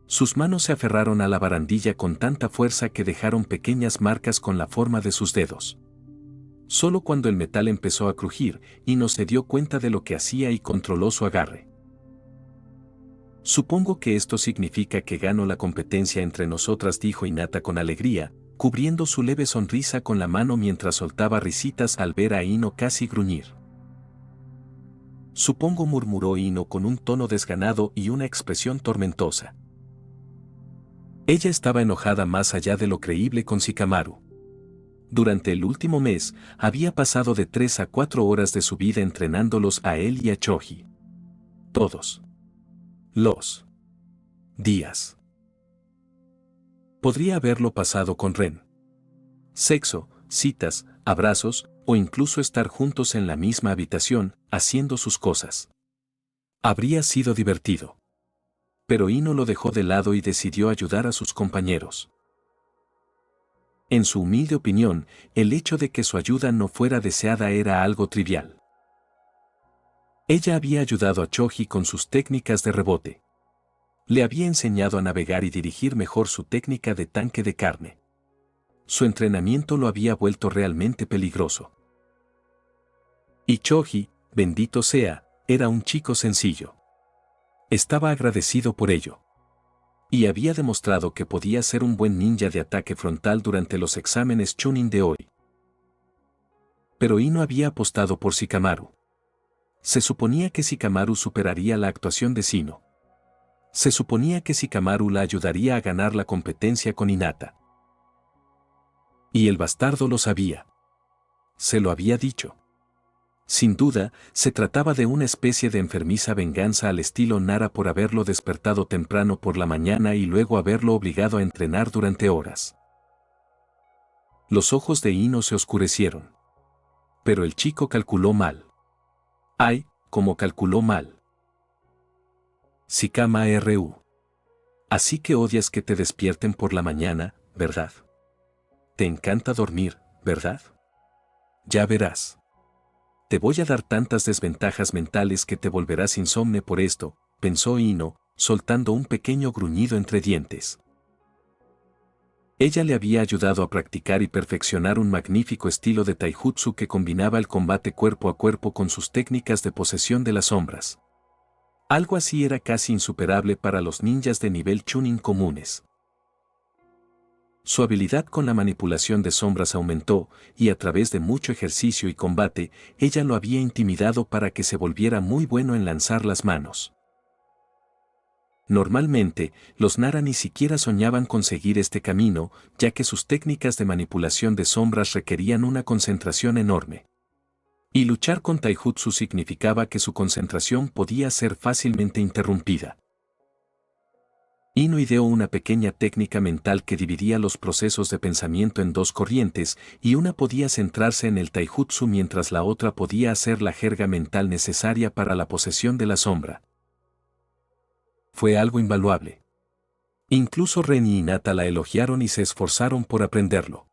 Sus manos se aferraron a la barandilla con tanta fuerza que dejaron pequeñas marcas con la forma de sus dedos. Solo cuando el metal empezó a crujir, Ino se dio cuenta de lo que hacía y controló su agarre. Supongo que esto significa que ganó la competencia entre nosotras, dijo Hinata con alegría, cubriendo su leve sonrisa con la mano mientras soltaba risitas al ver a Ino casi gruñir. Supongo, murmuró Ino con un tono desganado y una expresión tormentosa. Ella estaba enojada más allá de lo creíble con Shikamaru. Durante el último mes, había pasado de 3 a 4 horas de su vida entrenándolos a él y a Choji. Todos los días. Podría haberlo pasado con Ren. Sexo, citas, abrazos, o incluso estar juntos en la misma habitación, haciendo sus cosas. Habría sido divertido. Pero Ino lo dejó de lado y decidió ayudar a sus compañeros. En su humilde opinión, el hecho de que su ayuda no fuera deseada era algo trivial. Ella había ayudado a Choji con sus técnicas de rebote. Le había enseñado a navegar y dirigir mejor su técnica de tanque de carne. Su entrenamiento lo había vuelto realmente peligroso. Y Choji, bendito sea, era un chico sencillo. Estaba agradecido por ello. Y había demostrado que podía ser un buen ninja de ataque frontal durante los exámenes Chunin de hoy. Pero Ino había apostado por Shikamaru. Se suponía que Shikamaru superaría la actuación de Shino. Se suponía que Shikamaru la ayudaría a ganar la competencia con Hinata. Y el bastardo lo sabía. Se lo había dicho. Sin duda, se trataba de una especie de enfermiza venganza al estilo Nara por haberlo despertado temprano por la mañana y luego haberlo obligado a entrenar durante horas. Los ojos de Ino se oscurecieron. Pero el chico calculó mal. ¡Ay, cómo calculó mal! Shikama RU. Así que odias que te despierten por la mañana, ¿verdad? Te encanta dormir, ¿verdad? Ya verás. Te voy a dar tantas desventajas mentales que te volverás insomne por esto, pensó Ino, soltando un pequeño gruñido entre dientes. Ella le había ayudado a practicar y perfeccionar un magnífico estilo de taijutsu que combinaba el combate cuerpo a cuerpo con sus técnicas de posesión de las sombras. Algo así era casi insuperable para los ninjas de nivel Chunin comunes. Su habilidad con la manipulación de sombras aumentó, y a través de mucho ejercicio y combate, ella lo había intimidado para que se volviera muy bueno en lanzar las manos. Normalmente, los Nara ni siquiera soñaban con seguir este camino, ya que sus técnicas de manipulación de sombras requerían una concentración enorme. Y luchar con taijutsu significaba que su concentración podía ser fácilmente interrumpida. Ino ideó una pequeña técnica mental que dividía los procesos de pensamiento en dos corrientes, y una podía centrarse en el taijutsu mientras la otra podía hacer la jerga mental necesaria para la posesión de la sombra. Fue algo invaluable. Incluso Ren y Hinata la elogiaron y se esforzaron por aprenderlo.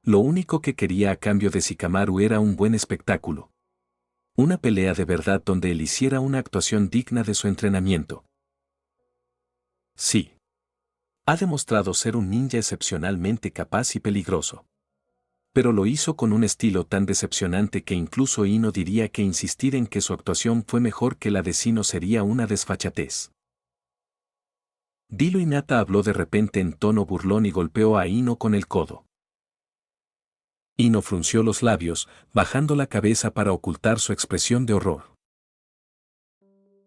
Lo único que quería a cambio de Shikamaru era un buen espectáculo. Una pelea de verdad donde él hiciera una actuación digna de su entrenamiento. Sí. Ha demostrado ser un ninja excepcionalmente capaz y peligroso. Pero lo hizo con un estilo tan decepcionante que incluso Ino diría que insistir en que su actuación fue mejor que la de Shino sería una desfachatez. Dilo Hinata habló de repente en tono burlón y golpeó a Ino con el codo. Ino frunció los labios, bajando la cabeza para ocultar su expresión de horror.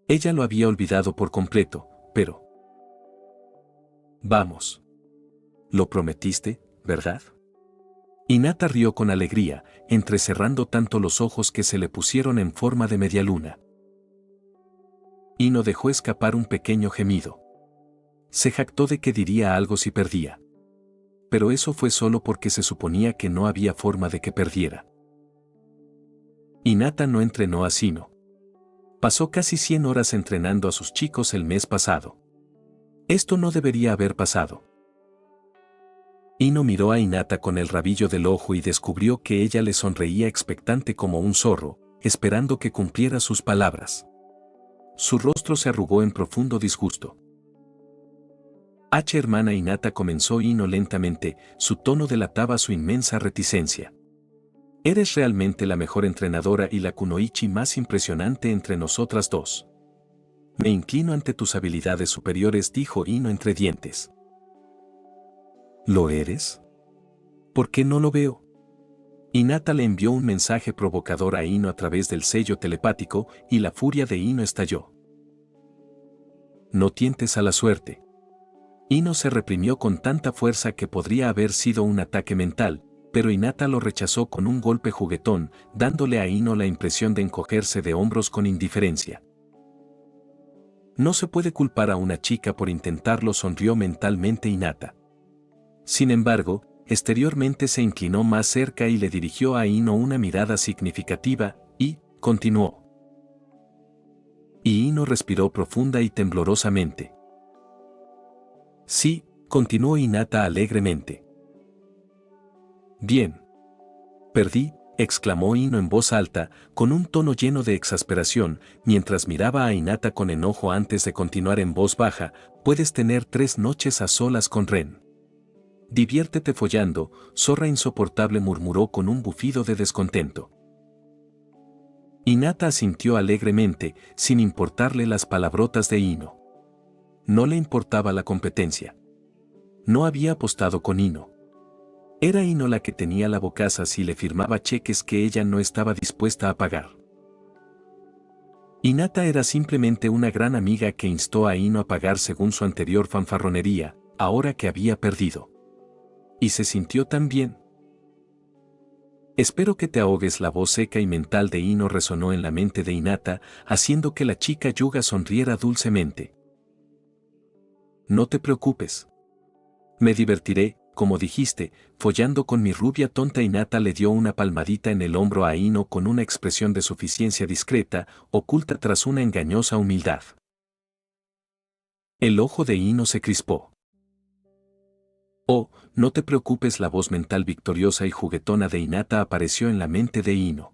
Ella lo había olvidado por completo, pero... Vamos. Lo prometiste, ¿verdad? Hinata rió con alegría, entrecerrando tanto los ojos que se le pusieron en forma de media luna. Ino dejó escapar un pequeño gemido. Se jactó de que diría algo si perdía. Pero eso fue solo porque se suponía que no había forma de que perdiera. Hinata no entrenó a Shino. Pasó casi 100 horas entrenando a sus chicos el mes pasado. Esto no debería haber pasado. Ino miró a Hinata con el rabillo del ojo y descubrió que ella le sonreía expectante como un zorro, esperando que cumpliera sus palabras. Su rostro se arrugó en profundo disgusto. Hermana Hinata, comenzó Ino lentamente, su tono delataba su inmensa reticencia. Eres realmente la mejor entrenadora y la kunoichi más impresionante entre nosotras dos. Me inclino ante tus habilidades superiores, dijo Ino entre dientes. ¿Lo eres? ¿Por qué no lo veo? Hinata le envió un mensaje provocador a Ino a través del sello telepático, y la furia de Ino estalló. No tientes a la suerte. Ino se reprimió con tanta fuerza que podría haber sido un ataque mental, pero Hinata lo rechazó con un golpe juguetón, dándole a Ino la impresión de encogerse de hombros con indiferencia. No se puede culpar a una chica por intentarlo, sonrió mentalmente Hinata. Sin embargo, exteriormente se inclinó más cerca y le dirigió a Ino una mirada significativa, y continuó. Y Ino respiró profunda y temblorosamente. Sí, continuó Hinata alegremente. Bien. Perdí, exclamó Ino en voz alta, con un tono lleno de exasperación, mientras miraba a Hinata con enojo antes de continuar en voz baja, puedes tener 3 noches a solas con Ren. Diviértete follando, zorra insoportable, murmuró con un bufido de descontento. Hinata asintió alegremente, sin importarle las palabrotas de Ino. No le importaba la competencia. No había apostado con Ino. Era Ino la que tenía la bocaza si le firmaba cheques que ella no estaba dispuesta a pagar. Hinata era simplemente una gran amiga que instó a Ino a pagar según su anterior fanfarronería, ahora que había perdido. Y se sintió tan bien. Espero que te ahogues. La voz seca y mental de Ino resonó en la mente de Hinata, haciendo que la chica Yuga sonriera dulcemente. No te preocupes. Me divertiré, como dijiste, follando con mi rubia tonta. Hinata le dio una palmadita en el hombro a Ino con una expresión de suficiencia discreta, oculta tras una engañosa humildad. El ojo de Ino se crispó. Oh, no te preocupes. La voz mental victoriosa y juguetona de Hinata apareció en la mente de Ino.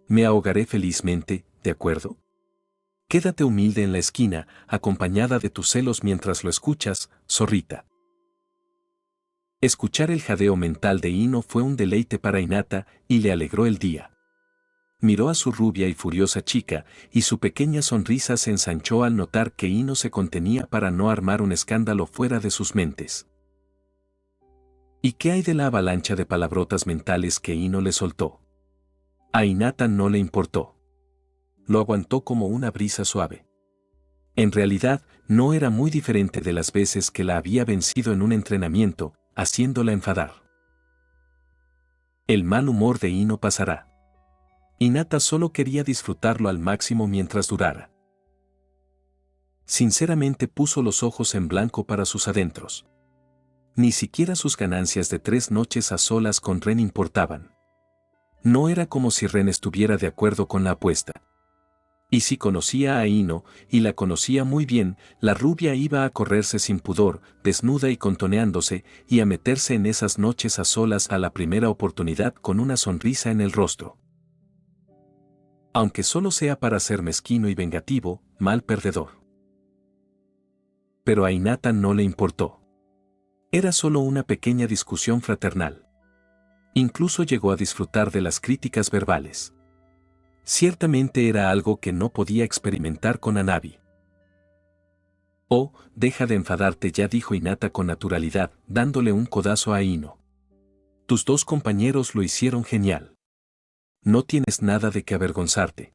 Me ahogaré felizmente, ¿de acuerdo? Quédate humilde en la esquina, acompañada de tus celos mientras lo escuchas, zorrita. Escuchar el jadeo mental de Ino fue un deleite para Hinata y le alegró el día. Miró a su rubia y furiosa chica, y su pequeña sonrisa se ensanchó al notar que Ino se contenía para no armar un escándalo fuera de sus mentes. ¿Y qué hay de la avalancha de palabrotas mentales que Ino le soltó? A Hinata no le importó. Lo aguantó como una brisa suave. En realidad, no era muy diferente de las veces que la había vencido en un entrenamiento, haciéndola enfadar. El mal humor de Ino pasará. Hinata solo quería disfrutarlo al máximo mientras durara. Sinceramente puso los ojos en blanco para sus adentros. Ni siquiera sus ganancias de 3 noches a solas con Ren importaban. No era como si Ren estuviera de acuerdo con la apuesta. Y si conocía a Ino, y la conocía muy bien, la rubia iba a correrse sin pudor, desnuda y contoneándose, y a meterse en esas noches a solas a la primera oportunidad con una sonrisa en el rostro. Aunque solo sea para ser mezquino y vengativo, mal perdedor. Pero a Hinata no le importó. Era solo una pequeña discusión fraternal. Incluso llegó a disfrutar de las críticas verbales. Ciertamente era algo que no podía experimentar con Hanabi. Oh, deja de enfadarte ya, dijo Hinata con naturalidad, dándole un codazo a Ino. Tus 2 compañeros lo hicieron genial. No tienes nada de qué avergonzarte.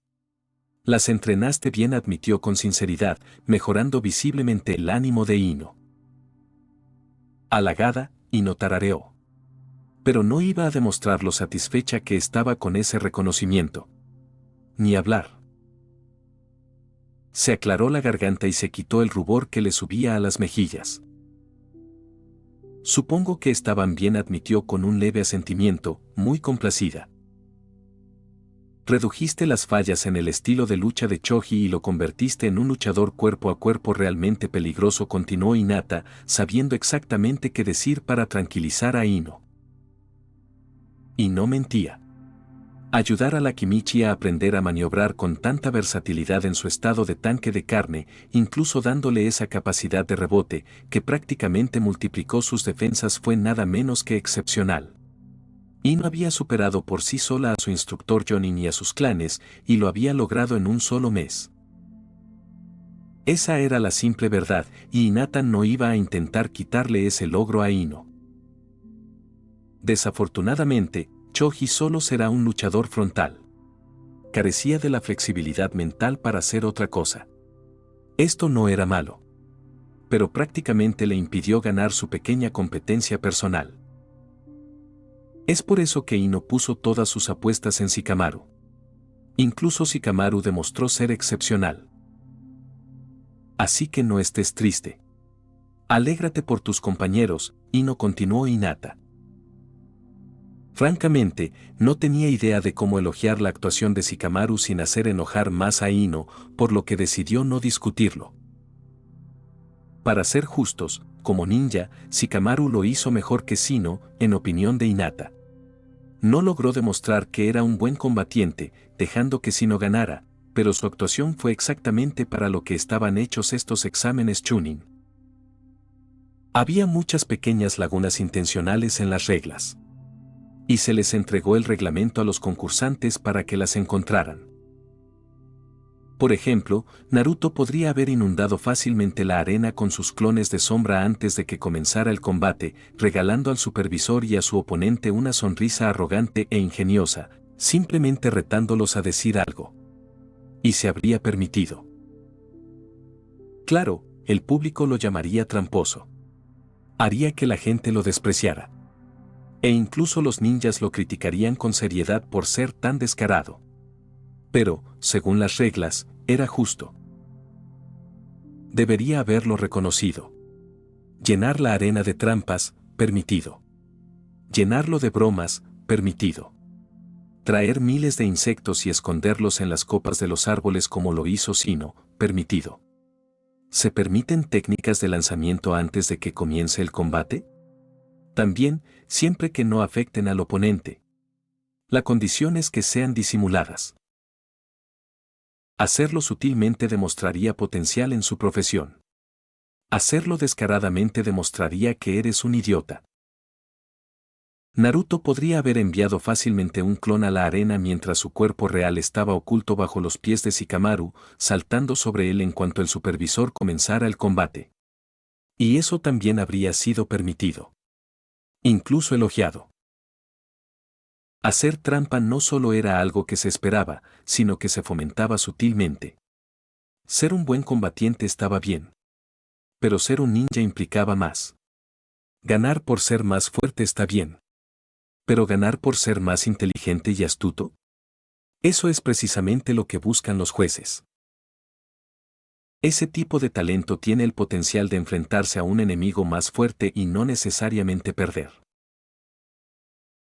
Las entrenaste bien, admitió con sinceridad, mejorando visiblemente el ánimo de Ino. Halagada, Ino tarareó. Pero no iba a demostrar lo satisfecha que estaba con ese reconocimiento. Ni hablar. Se aclaró la garganta y se quitó el rubor que le subía a las mejillas. Supongo que estaban bien, admitió con un leve asentimiento, muy complacida. Redujiste las fallas en el estilo de lucha de Choji y lo convertiste en un luchador cuerpo a cuerpo realmente peligroso, continuó Hinata, sabiendo exactamente qué decir para tranquilizar a Ino. Y no mentía. Ayudar a la Kimichi a aprender a maniobrar con tanta versatilidad en su estado de tanque de carne, incluso dándole esa capacidad de rebote, que prácticamente multiplicó sus defensas, fue nada menos que excepcional. Ino había superado por sí sola a su instructor Jonin y a sus clanes, y lo había logrado en un solo mes. Esa era la simple verdad, y Hinata no iba a intentar quitarle ese logro a Ino. Desafortunadamente, Choji solo será un luchador frontal. Carecía de la flexibilidad mental para hacer otra cosa. Esto no era malo. pero prácticamente le impidió ganar su pequeña competencia personal. Es por eso que Ino puso todas sus apuestas en Shikamaru. Incluso Shikamaru demostró ser excepcional. Así que no estés triste. Alégrate por tus compañeros, Ino continuó Hinata. Francamente, no tenía idea de cómo elogiar la actuación de Shikamaru sin hacer enojar más a Ino, por lo que decidió no discutirlo. Para ser justos, como ninja, Shikamaru lo hizo mejor que Shino, en opinión de Hinata. No logró demostrar que era un buen combatiente, dejando que Shino ganara, pero su actuación fue exactamente para lo que estaban hechos estos exámenes Chunin. Había muchas pequeñas lagunas intencionales en las reglas. Y se les entregó el reglamento a los concursantes para que las encontraran. Por ejemplo, Naruto podría haber inundado fácilmente la arena con sus clones de sombra antes de que comenzara el combate, regalando al supervisor y a su oponente una sonrisa arrogante e ingeniosa, simplemente retándolos a decir algo. Y se habría permitido. Claro, el público lo llamaría tramposo. Haría que la gente lo despreciara. E incluso los ninjas lo criticarían con seriedad por ser tan descarado. Pero, según las reglas, era justo. Debería haberlo reconocido. Llenar la arena de trampas, permitido. Llenarlo de bromas, permitido. Traer miles de insectos y esconderlos en las copas de los árboles como lo hizo Shino, permitido. ¿Se permiten técnicas de lanzamiento antes de que comience el combate? También, siempre que no afecten al oponente. La condición es que sean disimuladas. Hacerlo sutilmente demostraría potencial en su profesión. Hacerlo descaradamente demostraría que eres un idiota. Naruto podría haber enviado fácilmente un clon a la arena mientras su cuerpo real estaba oculto bajo los pies de Shikamaru, saltando sobre él en cuanto el supervisor comenzara el combate. Y eso también habría sido permitido. Incluso elogiado. Hacer trampa no solo era algo que se esperaba, sino que se fomentaba sutilmente. Ser un buen combatiente estaba bien. Pero ser un ninja implicaba más. Ganar por ser más fuerte está bien. Pero ganar por ser más inteligente y astuto. Eso es precisamente lo que buscan los jueces. Ese tipo de talento tiene el potencial de enfrentarse a un enemigo más fuerte y no necesariamente perder.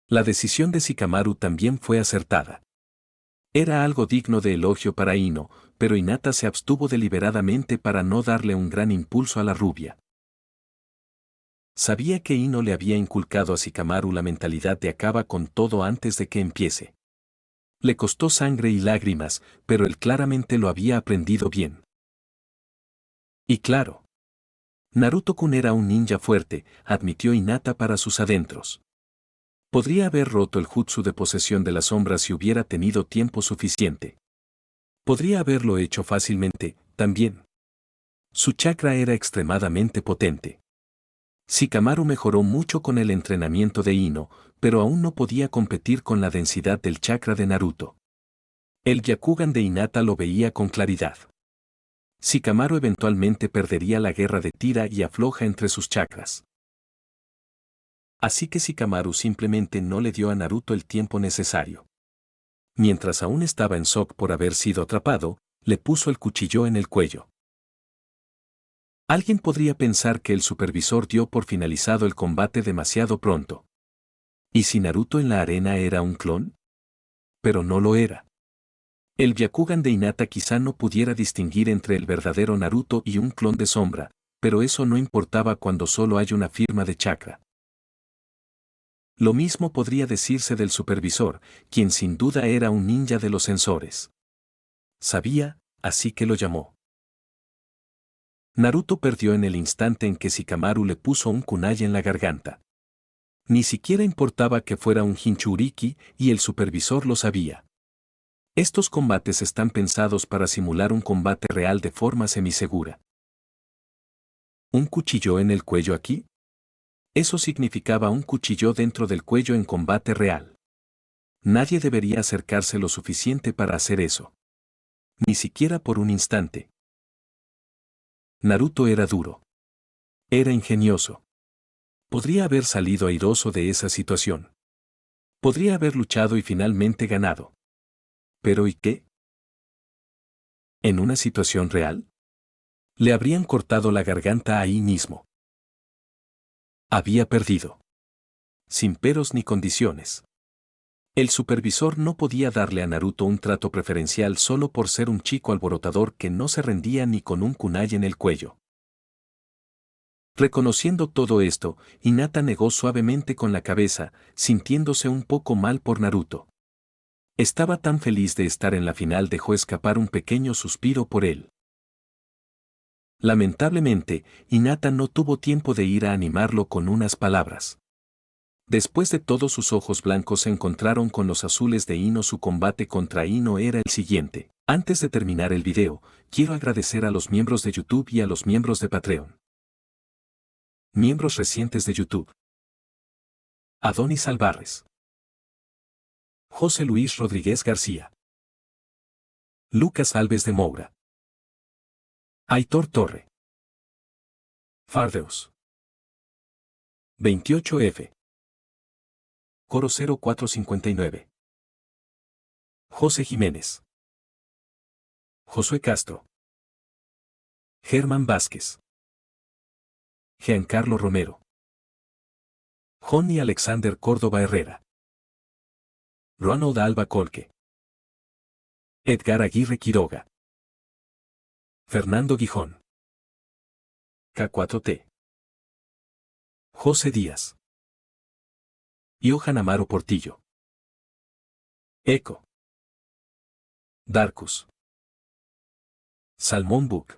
La decisión de Shikamaru también fue acertada. Era algo digno de elogio para Ino, pero Hinata se abstuvo deliberadamente para no darle un gran impulso a la rubia. Sabía que Ino le había inculcado a Shikamaru la mentalidad de acaba con todo antes de que empiece. Le costó sangre y lágrimas, pero él claramente lo había aprendido bien. Y claro, Naruto-kun era un ninja fuerte, admitió Hinata para sus adentros. Podría haber roto el jutsu de posesión de la sombra si hubiera tenido tiempo suficiente. Podría haberlo hecho fácilmente, también. Su chakra era extremadamente potente. Shikamaru mejoró mucho con el entrenamiento de Ino, pero aún no podía competir con la densidad del chakra de Naruto. El Byakugan de Hinata lo veía con claridad. Shikamaru eventualmente perdería la guerra de tira y afloja entre sus chakras. Así que Shikamaru simplemente no le dio a Naruto el tiempo necesario. Mientras aún estaba en shock por haber sido atrapado, le puso el cuchillo en el cuello. Alguien podría pensar que el supervisor dio por finalizado el combate demasiado pronto. ¿Y si Naruto en la arena era un clon? Pero no lo era. El Byakugan de Hinata quizá no pudiera distinguir entre el verdadero Naruto y un clon de sombra, pero eso no importaba cuando solo hay una firma de chakra. Lo mismo podría decirse del supervisor, quien sin duda era un ninja de los sensores. Sabía, así que lo llamó. Naruto perdió en el instante en que Shikamaru le puso un kunai en la garganta. Ni siquiera importaba que fuera un Jinchuriki, y el supervisor lo sabía. Estos combates están pensados para simular un combate real de forma semisegura. ¿Un cuchillo en el cuello aquí? Eso significaba un cuchillo dentro del cuello en combate real. Nadie debería acercarse lo suficiente para hacer eso. Ni siquiera por un instante. Naruto era duro. Era ingenioso. Podría haber salido airoso de esa situación. Podría haber luchado y finalmente ganado. ¿Pero y qué? ¿En una situación real? Le habrían cortado la garganta ahí mismo. Había perdido. Sin peros ni condiciones. El supervisor no podía darle a Naruto un trato preferencial solo por ser un chico alborotador que no se rendía ni con un kunai en el cuello. Reconociendo todo esto, Hinata negó suavemente con la cabeza, sintiéndose un poco mal por Naruto. Estaba tan feliz de estar en la final, dejó escapar un pequeño suspiro por él. Lamentablemente, Hinata no tuvo tiempo de ir a animarlo con unas palabras. Después de todo, sus ojos blancos se encontraron con los azules de Ino. Su combate contra Ino era el siguiente. Antes de terminar el video, quiero agradecer a los miembros de YouTube y a los miembros de Patreon. Miembros recientes de YouTube: Adonis Alvarez, José Luis Rodríguez García, Lucas Alves de Moura, Aitor Torre, Fardeus, 28F, Coro 0459, José Jiménez, Josué Castro, Germán Vázquez, Giancarlo Romero, Johnny Alexander Córdoba Herrera, Ronald Alba Colque, Edgar Aguirre Quiroga, Fernando Gijón, K4T, José Díaz, Johan Amaro Portillo, Eco, Darkus, Salmón Book,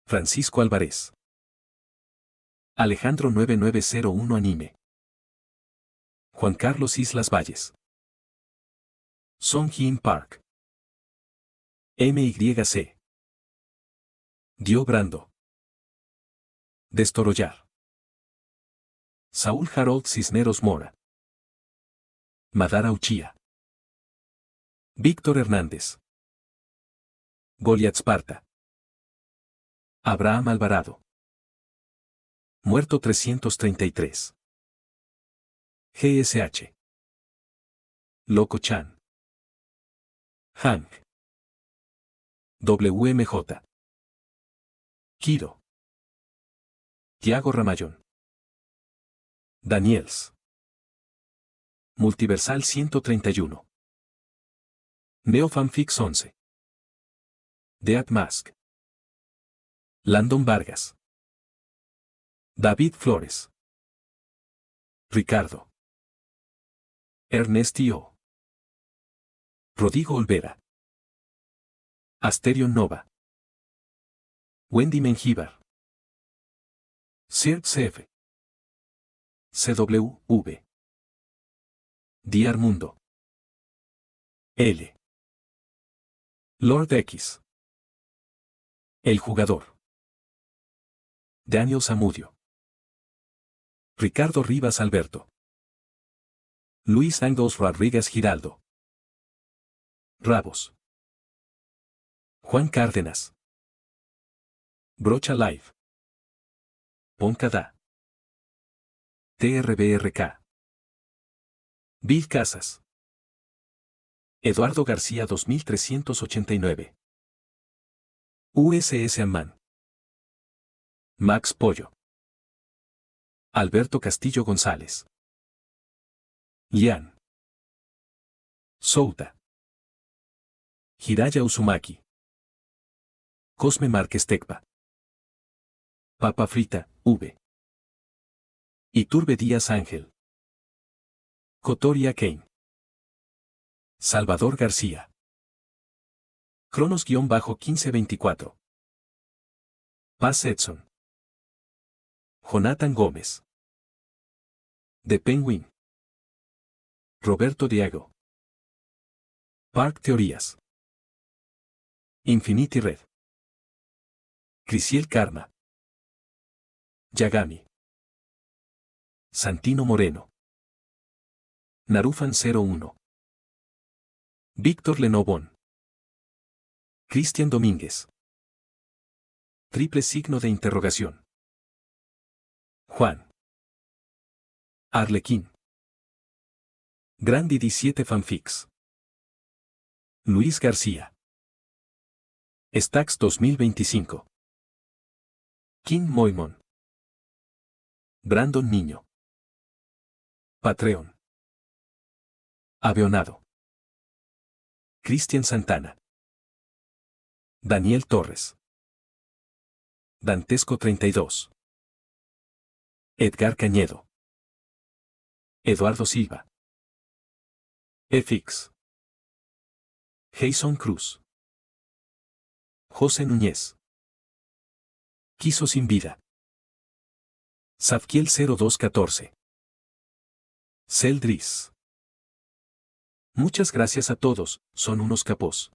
Francisco Álvarez, Alejandro 9901 Anime, Juan Carlos Islas Valles, Song Hyun Park, MYC, Dio Brando, Destorollar, Saúl Harold Cisneros Mora, Madara Uchía, Víctor Hernández, Goliath Sparta, Abraham Alvarado, Muerto 333, GSH, Loco Chan, Hank, WMJ, Kiro, Tiago Ramayón, Daniels, Multiversal 131, Neofanfix 11, Dead Mask, Landon Vargas, David Flores, Ricardo, Ernestio, Rodrigo Olvera, Asterion Nova, Wendy Mengíbar, Sir CF, CWV, Diar Mundo, L, Lord X, El Jugador, Daniel Zamudio, Ricardo Rivas Alberto, Luis Angos Rodríguez Giraldo, Rabos, Juan Cárdenas, Brocha Live, Poncada, TRBRK, Bill Casas, Eduardo García 2389, USS Amman, Max Pollo, Alberto Castillo González, Lian, Souta, Hiraya Uzumaki, Cosme Márquez Tecpa, Papa Frita, V, Iturbe Díaz Ángel, Cotoria Kane, Salvador García, Cronos-1524, Paz Edson, Jonathan Gómez, The Penguin, Roberto Diago, Park Teorías, Infinity Red, Crisiel Karma, Yagami, Santino Moreno, Narufan 01, Víctor Lenovón, Cristian Domínguez, triple signo de interrogación. Juan. Arlequín. Grandi 17 Fanfics. Luis García. Stax 2025. Kim Moimon. Brandon Niño. Patreon. Aveonado. Cristian Santana. Daniel Torres. Dantesco 32. Edgar Cañedo. Eduardo Silva. FX. Jason Cruz. José Núñez. Quiso sin vida. Zadkiel 0214. Celdris. Muchas gracias a todos, son unos capos.